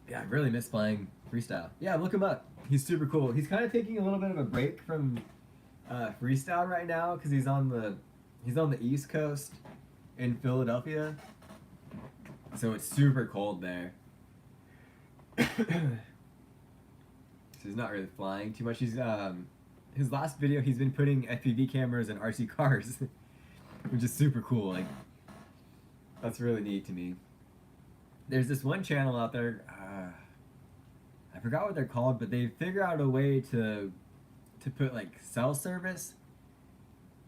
Yeah, I really miss playing freestyle. Yeah, look him up. He's super cool. He's kind of taking a little bit of a break from freestyle right now because he's on the East Coast. in Philadelphia, so it's super cold there. So he's not really flying too much. He's his last video he's been putting FPV cameras in RC cars, which is super cool. Like that's really neat to me. There's this one channel out there. I forgot what they're called, but they figure out a way to put like cell service,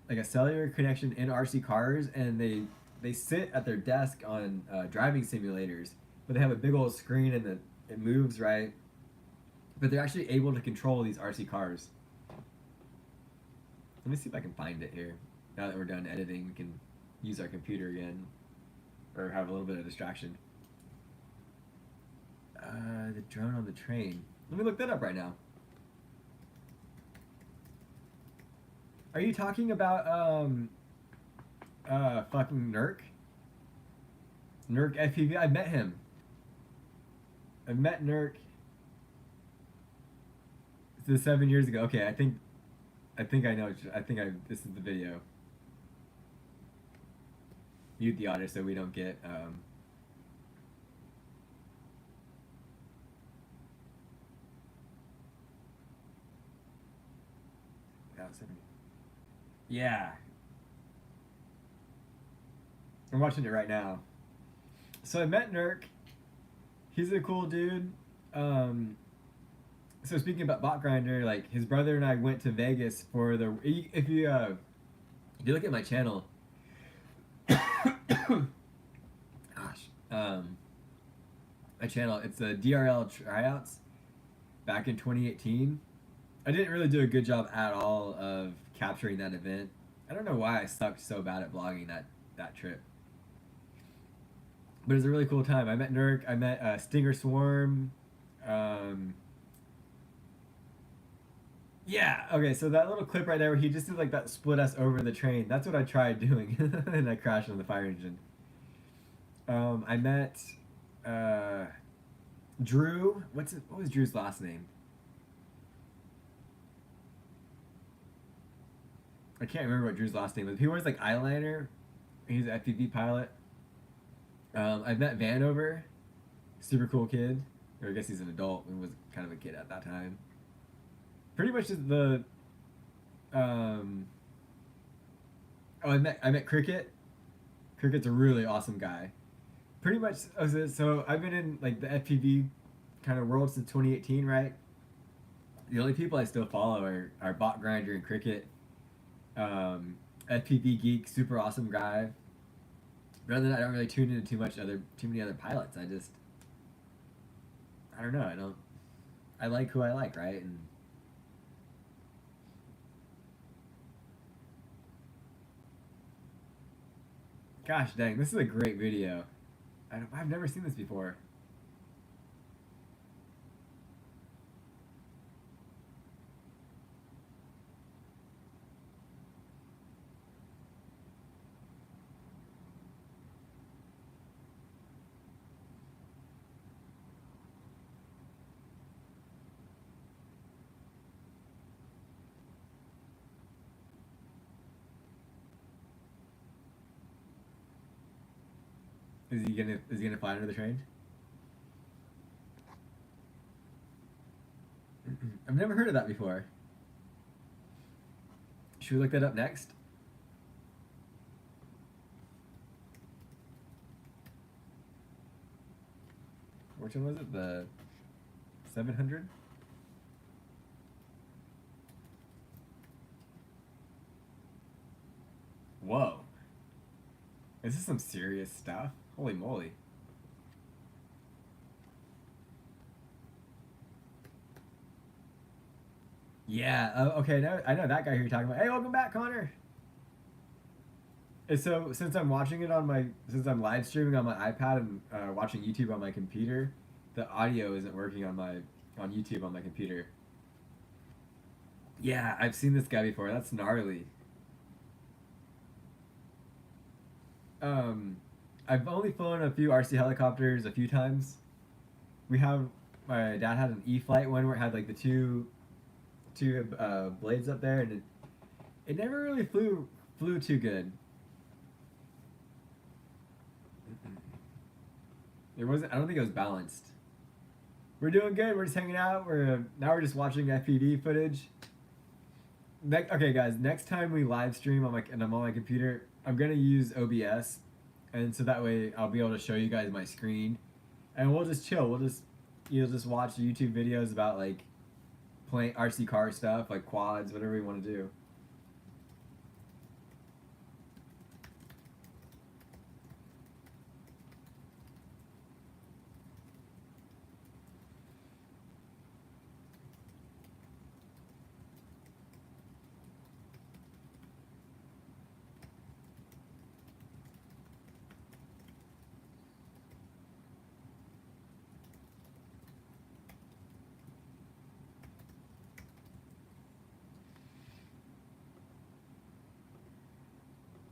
like a cellular connection in RC cars, and they sit at their desk on driving simulators, but they have a big old screen and it moves right, but they're actually able to control these RC cars. Let me see if I can find it here. Now that we're done editing, we can use our computer again, or have a little bit of distraction. The drone on the train. Let me look that up right now. Are you talking about fucking Nurk? Nurk FPV? I met him. I met Nurk 7 years ago. Okay, I think I know. This is the video. Mute the audio so we don't get yeah. I'm watching it right now. So I met Nurk. He's a cool dude. So speaking about Bot Grinder, like his brother and I went to Vegas for the. If you look at my channel, gosh, my channel, it's a DRL tryouts back in 2018. I didn't really do a good job at all of capturing that event. I don't know why I sucked so bad at vlogging that trip. But it was a really cool time. I met Nurk, I met Stinger Swarm. Yeah, okay, so that little clip right there where he just did like that split us over the train, that's what I tried doing, and I crashed on the fire engine. I met Drew. What was Drew's last name? I can't remember what Drew's last name was. He wears like eyeliner. He's an FPV pilot. I've met Vanover, super cool kid. Or I guess he's an adult and was kind of a kid at that time. Pretty much just the. Oh, I met Cricket. Cricket's a really awesome guy. Pretty much. So I've been in like the FPV kind of world since 2018, right? The only people I still follow are Bot Grinder and Cricket. FPV Geek, super awesome guy. But other than that, I don't really tune into too many other pilots. I don't know. I like who I like, right? And gosh dang, this is a great video. I've never seen this before. Is he gonna fly under the train? I've never heard of that before. Should we look that up next? Which one was it? The 700? Whoa. Is this some serious stuff? Holy moly. Yeah, okay, I know that guy who you're talking about. Hey, welcome back, Connor! And so, since I'm live streaming on my iPad and watching YouTube on my computer, the audio isn't working on YouTube on my computer. Yeah, I've seen this guy before. That's gnarly. I've only flown a few RC helicopters a few times. My dad had an E-Flight one where it had like the two blades up there, and it never really flew too good. It wasn't. I don't think it was balanced. We're doing good. We're just hanging out. We're just watching FPV footage. Okay, guys. Next time we live stream and I'm on my computer, I'm gonna use OBS, and so that way I'll be able to show you guys my screen, and we'll just chill. We'll just you'll just watch YouTube videos about like playing RC car stuff, like quads, whatever you want to do.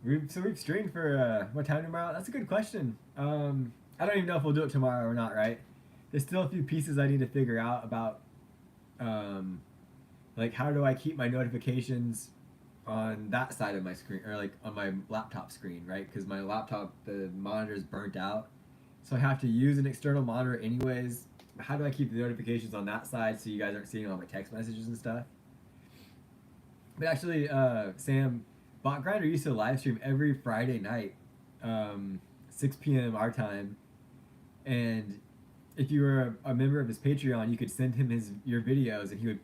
We've streamed for what time tomorrow? That's a good question. I don't even know if we'll do it tomorrow or not. Right? There's still a few pieces I need to figure out about, um, like how do I keep my notifications on that side of my screen or like on my laptop screen, right? Because my laptop the monitor is burnt out, so I have to use an external monitor anyways. How do I keep the notifications on that side so you guys aren't seeing all my text messages and stuff? But actually, Sam, Bot Grinder used to live stream every Friday night, 6 p.m. our time, and if you were a member of his Patreon, you could send him your videos, and he would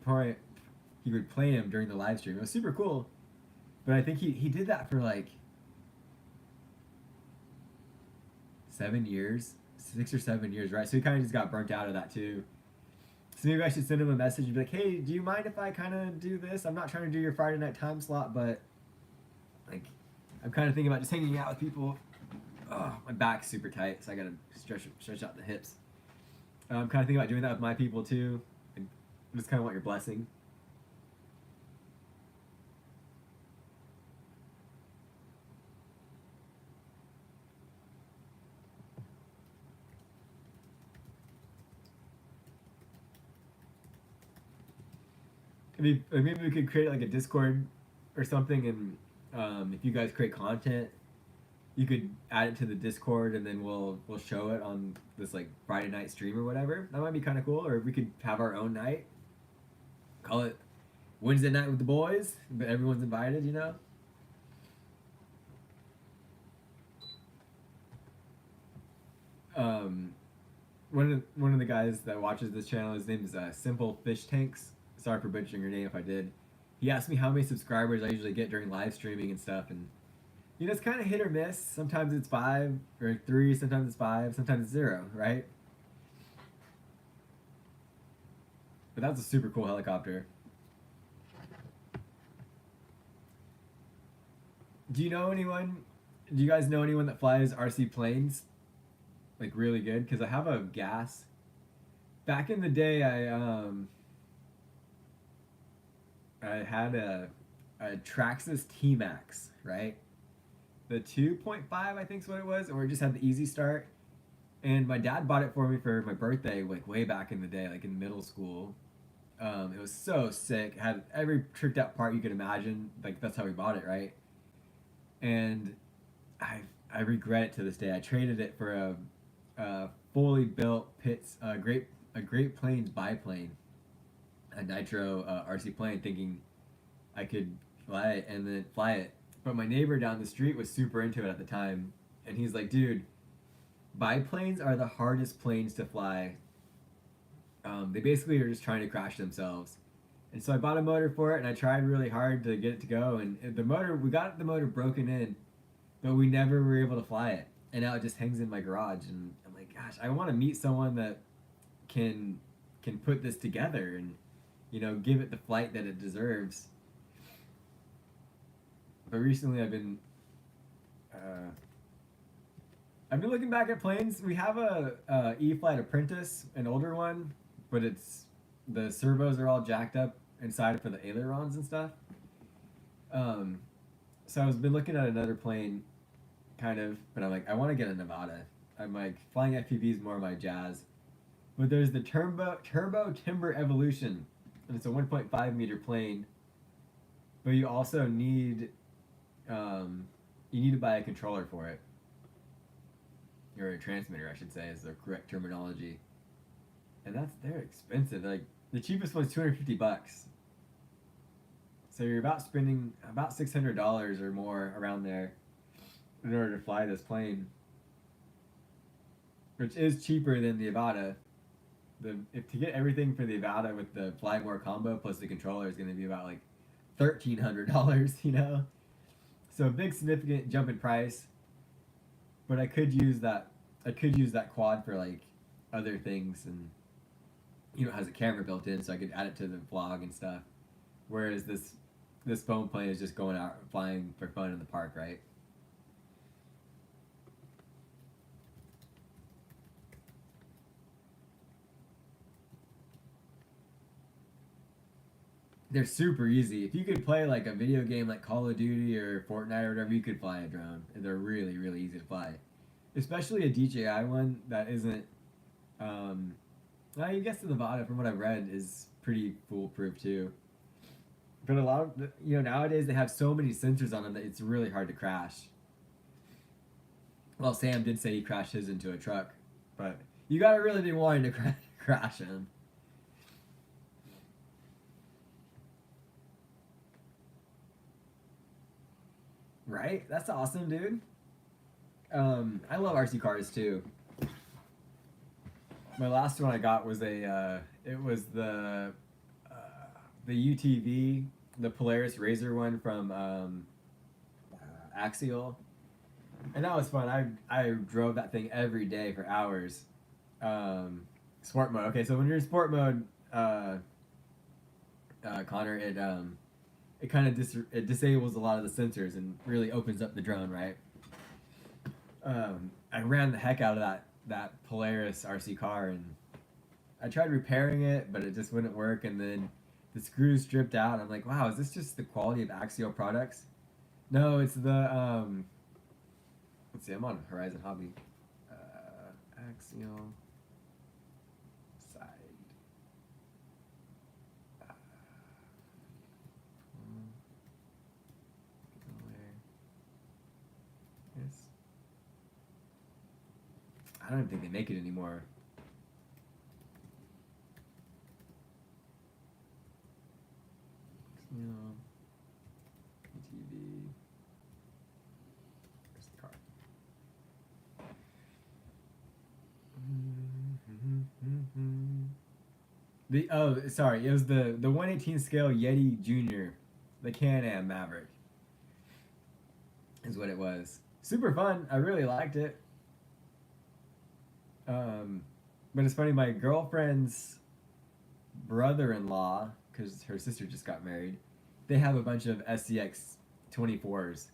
play them during the live stream. It was super cool, but I think he did that for like 7 years, 6 or 7 years, right? So he kind of just got burnt out of that too. So maybe I should send him a message and be like, hey, do you mind if I kind of do this? I'm not trying to do your Friday night time slot, but like, I'm kind of thinking about just hanging out with people. Oh, my back's super tight, so I gotta stretch out the hips. I'm kind of thinking about doing that with my people too. I just kind of want your blessing. Maybe we could create like a Discord or something, and if you guys create content, you could add it to the Discord, and then we'll show it on this like Friday night stream or whatever. That might be kind of cool. Or we could have our own night, call it Wednesday night with the boys, but everyone's invited. You know. Um, one of the guys that watches this channel, his name is Simple Fish Tanks. Sorry for butchering your name if I did. He asked me how many subscribers I usually get during live streaming and stuff, and you know it's kind of hit or miss. Sometimes it's 5 or 3, sometimes it's 5, sometimes it's 0, right? But that's a super cool helicopter. Do you know anyone? Do you guys know anyone that flies RC planes? Like really good? Because I have a gas. Back in the day, I had a Traxxas T-Max, right? The 2.5, I think is what it was, or it just had the easy start. And my dad bought it for me for my birthday, like way back in the day, like in middle school. It was so sick. It had every tricked out part you could imagine. Like that's how we bought it, right? And I regret it to this day. I traded it for a fully built Great Plains biplane, a nitro RC plane, thinking I could fly it. But my neighbor down the street was super into it at the time, and he's like, "Dude, biplanes are the hardest planes to fly. They basically are just trying to crash themselves." And so I bought a motor for it, and I tried really hard to get it to go. And we got the motor broken in, but we never were able to fly it. And now it just hangs in my garage. And I'm like, gosh, I want to meet someone that can put this together and give it the flight that it deserves. But recently I've been looking back at planes. We have a E-Flight Apprentice, an older one, but the servos are all jacked up inside for the ailerons and stuff. So I've been looking at another plane, kind of, but I'm like, I want to get a Nevada. I'm like, flying FPV is more my jazz. But there's the Turbo Timber Evolution, and it's a 1.5 meter plane. But you also need to buy a controller for it. or a transmitter, I should say, is the correct terminology. And they're expensive. Like the cheapest one's $250. So you're about spending about $600 or more around there in order to fly this plane, which is cheaper than the Avata. If to get everything for the Avata with the Fly More combo plus the controller is going to be about like $1,300, you know. So a big significant jump in price, but I could use that. I could use that quad for like other things, and it has a camera built in, so I could add it to the vlog and stuff. Whereas this foam plane is just going out flying for fun in the park, right? They're super easy. If you could play like a video game like Call of Duty or Fortnite or whatever, you could fly a drone. They're really, really easy to fly. Especially a DJI one that isn't. I guess the Nevada, from what I've read, is pretty foolproof too. But a lot of nowadays they have so many sensors on them that it's really hard to crash. Well, Sam did say he crashed his into a truck, but you gotta really be wanting to crash him. Right? That's awesome, dude. I love RC cars too. My last one I got was it was the UTV, the Polaris Razor one from Axial, and that was fun. I drove that thing every day for hours. Sport mode. Okay, so when you're in sport mode, Connor, it kind of it disables a lot of the sensors and really opens up the drone, right? I ran the heck out of that Polaris RC car, and I tried repairing it, but it just wouldn't work. And then the screws stripped out. And I'm like, wow, is this just the quality of Axial products? No, it's the let's see, I'm on Horizon Hobby. Axial side. Yes. I don't even think they make it anymore. TV. Where's the car? Sorry, it was the 1/18 scale Yeti Junior, the Can-Am Maverick, is what it was. Super fun. I really liked it. But it's funny. My girlfriend's brother-in-law, because her sister just got married, they have a bunch of SCX 24s,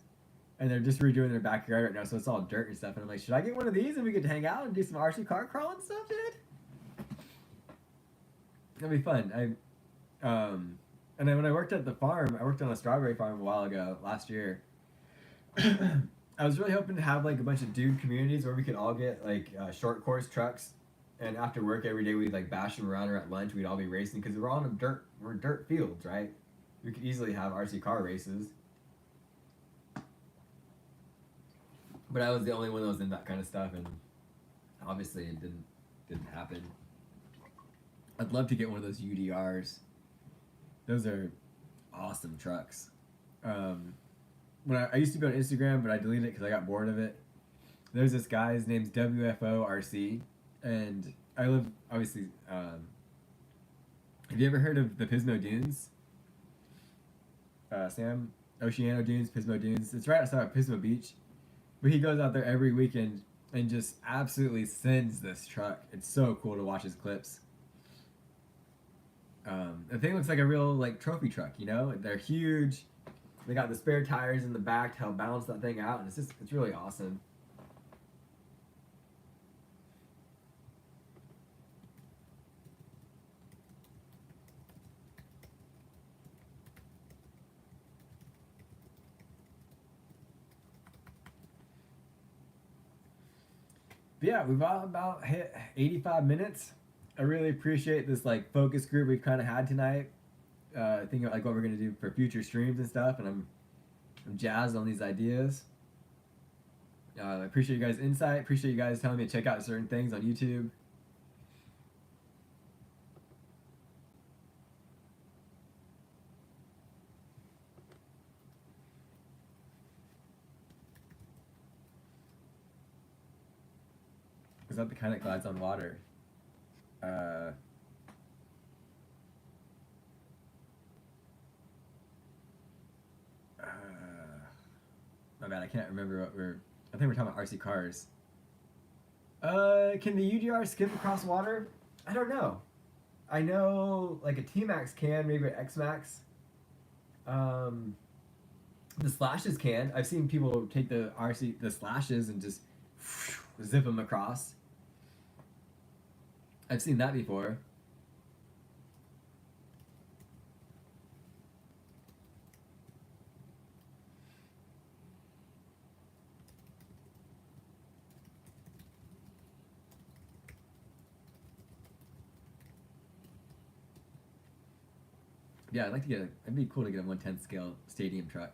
and they're just redoing their backyard right now, so it's all dirt and stuff. And I'm like, should I get one of these and we could hang out and do some RC car crawling stuff, dude? That'd be fun. And then when I worked at the farm, I worked on a strawberry farm a while ago, last year. I was really hoping to have like a bunch of dude communities where we could all get like short course trucks, and after work every day we'd like bash them around, or at lunch we'd all be racing because we're on we're dirt fields, right? We could easily have RC car races. But I was the only one that was in that kind of stuff, and obviously it didn't happen. I'd love to get one of those UDRs. Those are awesome trucks. When I used to be on Instagram, but I deleted it because I got bored of it. There's this guy, his name's WFO RC, and I live, obviously, have you ever heard of the Pismo Dunes? Sam? Oceano Dunes, Pismo Dunes. It's right outside of Pismo Beach. But he goes out there every weekend and just absolutely sends this truck. It's so cool to watch his clips. The thing looks like a real like trophy truck, you know? They're huge. They got the spare tires in the back to help balance that thing out, and it's really awesome. But yeah, we've all about hit 85 minutes. I really appreciate this like focus group we've kind of had tonight. Thinking like what we're gonna do for future streams and stuff, and I'm jazzed on these ideas. I appreciate you guys' insight. Appreciate you guys telling me to check out certain things on YouTube. Is that the kind that glides on water? Uh, uh, my bad, I can't remember what we're. I think we're talking about RC cars. Can the UGR skip across water? I don't know. I know like a T-Max can, maybe an X-Max. Um, the slashes can. I've seen people take the slashes and just zip them across. I've seen that before. Yeah, I'd like to get. It'd be cool to get a 1/10 scale stadium truck,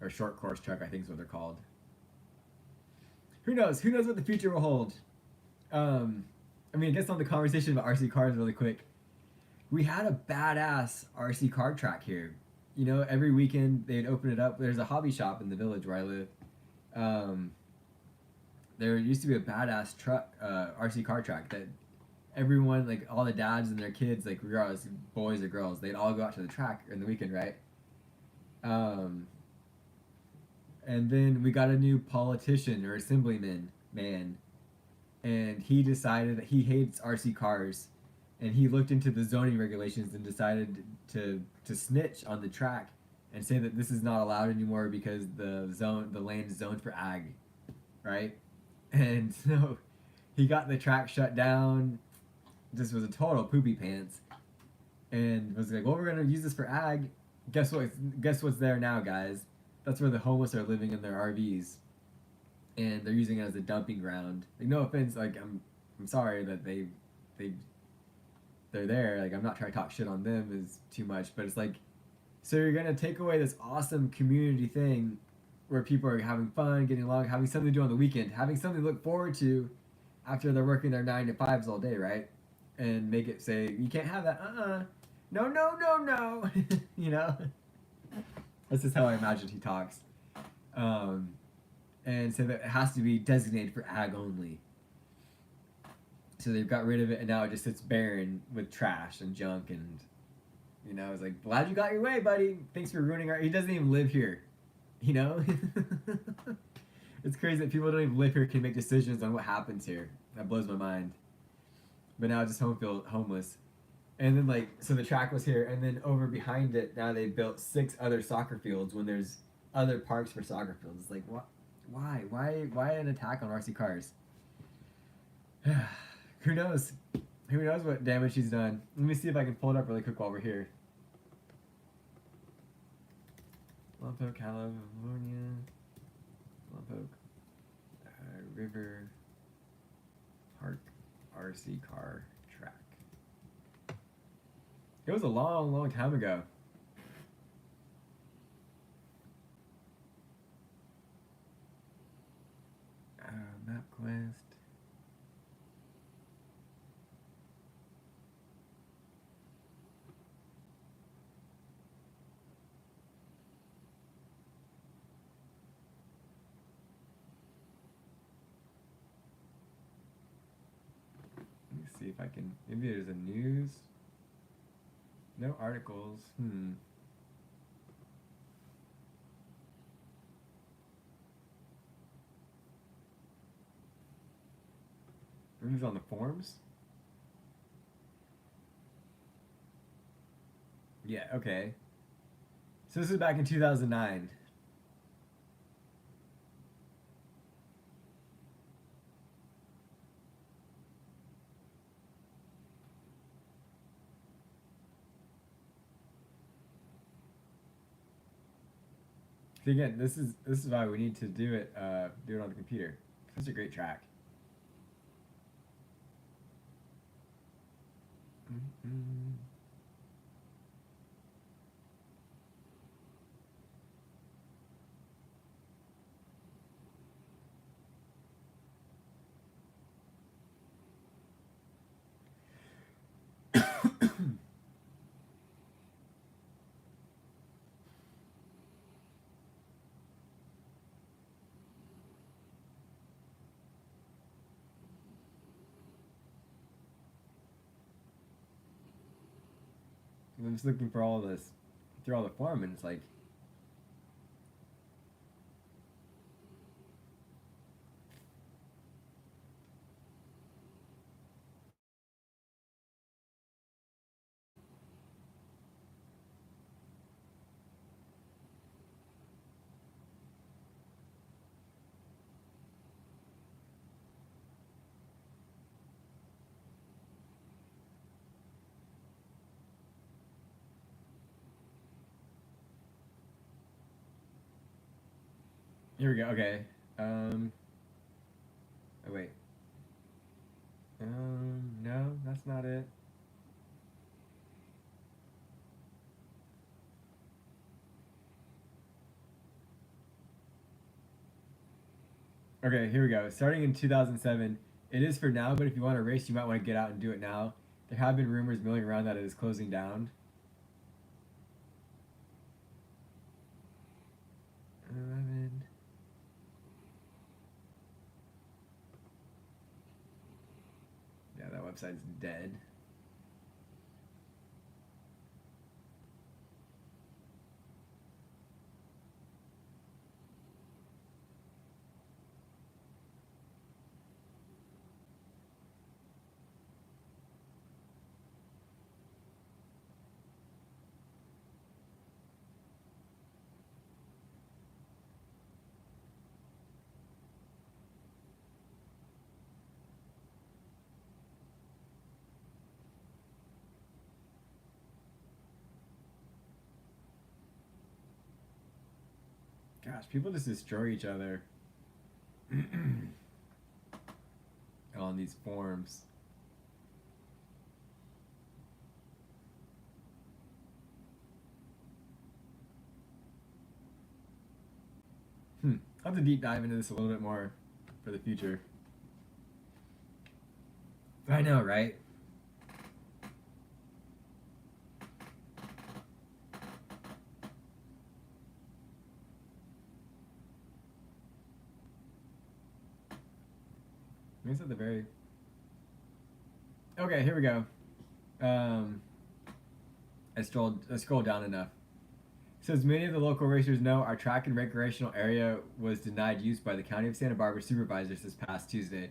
or short course truck. I think is what they're called. Who knows? Who knows what the future will hold? I mean, I guess on the conversation about RC cars really quick. We had a badass RC car track here. You know, every weekend they'd open it up. There's a hobby shop in the village where I live. Um, there used to be a badass truck, RC car track that everyone, like all the dads and their kids, like regardless, boys or girls, they'd all go out to the track in the weekend, right? Um, and then we got a new politician or assemblyman man, and he decided that he hates RC cars, and he looked into the zoning regulations and decided to snitch on the track and say that this is not allowed anymore because the land is zoned for ag, right? And so he got the track shut down. This was a total poopy pants, and was like, "Well, we're gonna use this for ag." Guess what? Guess what's there now, guys? That's where the homeless are living in their RVs, and they're using it as a dumping ground. Like, no offense, like I'm sorry that they they're there. Like, I'm not trying to talk shit on them is too much, but it's like, so you're gonna take away this awesome community thing where people are having fun, getting along, having something to do on the weekend, having something to look forward to after they're working their 9 to 5s all day, right? And make it say you can't have that. No, no, no, no. You know. That's just how I imagine he talks. And so that it has to be designated for ag only. So they've got rid of it, and now it just sits barren with trash and junk, and you know, it's like, glad you got your way, buddy. Thanks for ruining our. He doesn't even live here, you know. It's crazy that people don't even live here can make decisions on what happens here. That blows my mind. But now it's just homeless. And then like, so the track was here, and then over behind it now they built 6 other soccer fields when there's other parks for soccer fields. It's like, what? Why an attack on RC cars? Who knows? Who knows what damage he's done? Let me see if I can pull it up really quick while we're here. Lompoc, California. Lompoc. River Park RC car track. It was a long, long time ago. MapQuest. Let me see if I can. Maybe there's a news. No articles. News on the forums? Yeah, okay. So this is back in 2009. See, again, this is why we need to do it on the computer. Such a great track. Mm-hmm. I'm just looking for all this through all the forum, and it's like, here we go. Okay. Oh wait. No, that's not it. Okay, here we go. Starting in 2007, it is for now, but if you want to race, you might want to get out and do it now. There have been rumors milling around that it is closing down. 11. Yeah, that website's dead. Gosh, people just destroy each other on these forums. I'll have to deep dive into this a little bit more for the future. I know, right? Maybe it's at the very. Okay, here we go. I scrolled down enough. So as many of the local racers know, our track and recreational area was denied use by the County of Santa Barbara supervisors this past Tuesday.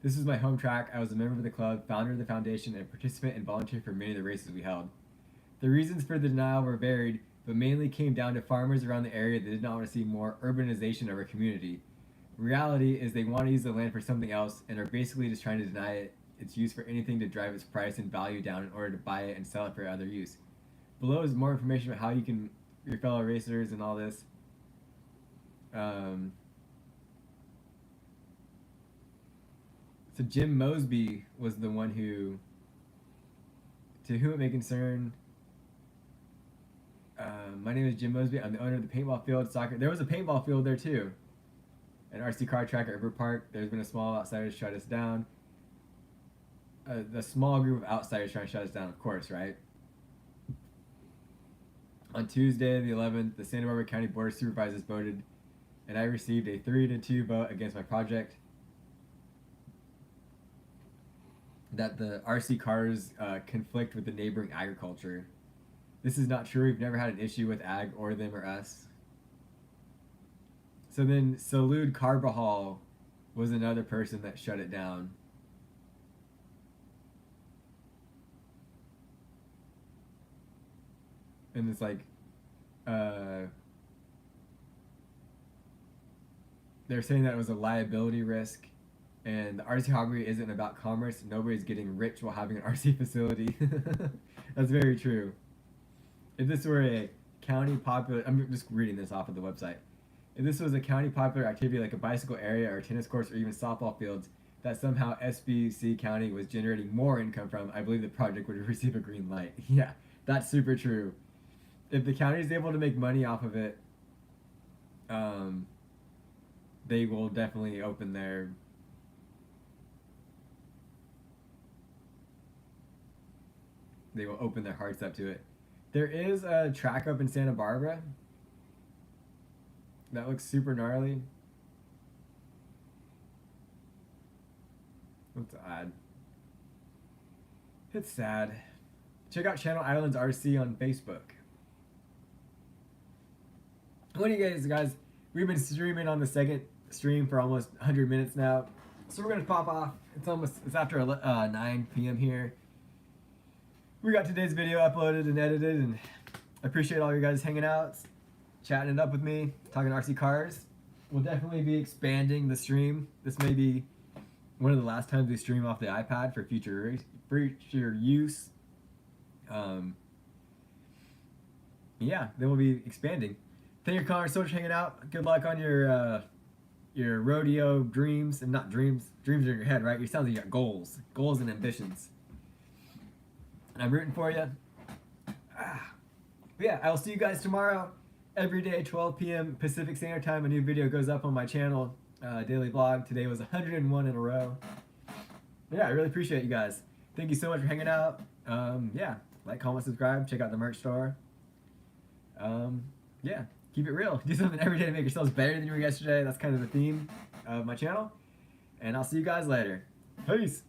This was my home track. I was a member of the club, founder of the foundation, and participant and volunteer for many of the races we held. The reasons for the denial were varied, but mainly came down to farmers around the area that did not want to see more urbanization of our community. Reality is they want to use the land for something else and are basically just trying to deny it its use for anything to drive its price and value down in order to buy it and sell it for other use. Below is more information about how you can your fellow racers and all this. So Jim Mosby was the one who, to whom it may concern. My name is Jim Mosby. I'm the owner of the paintball field soccer. There was a paintball field there too. An RC car track at River Park. There's been a small outsiders shut us down. The small group of outsiders trying to shut us down, of course, right? On Tuesday, the 11th, the Santa Barbara County Board of Supervisors voted, and I received a 3-2 vote against my project that the RC cars conflict with the neighboring agriculture. This is not true. We've never had an issue with ag or them or us. So then Salud Carbajal was another person that shut it down. And it's like, they're saying that it was a liability risk, and the RC hobby isn't about commerce. Nobody's getting rich while having an RC facility. That's very true. If this were a county popular, I'm just reading this off of the website. If this was a county popular activity like a bicycle area or tennis courts or even softball fields that somehow SBC County was generating more income from, I believe the project would receive a green light. Yeah, that's super true. If the county is able to make money off of it, they will definitely open their hearts up to it. There is a track up in Santa Barbara that looks super gnarly. That's odd. It's sad. check out Channel Islands RC on Facebook. What do you guys? We've been streaming on the second stream for almost 100 minutes now, so we're gonna pop off. It's after 9 p.m. here. We got today's video uploaded and edited, and I appreciate all you guys hanging out, chatting it up with me, talking RC cars. We'll definitely be expanding the stream. This may be one of the last times we stream off the iPad for future use. Yeah, then we'll be expanding. Thank you, Connor, so much for hanging out. Good luck on your rodeo dreams, and not dreams. Dreams are in your head, right? You sound like you got goals and ambitions. And I'm rooting for you. But yeah, I will see you guys tomorrow. Every day, 12 p.m. Pacific Standard Time, a new video goes up on my channel, daily vlog. Today was 101 in a row. But yeah, I really appreciate you guys. Thank you so much for hanging out. Yeah, like, comment, subscribe. Check out the merch store. Yeah, keep it real. Do something every day to make yourselves better than you were yesterday. That's kind of the theme of my channel. And I'll see you guys later. Peace.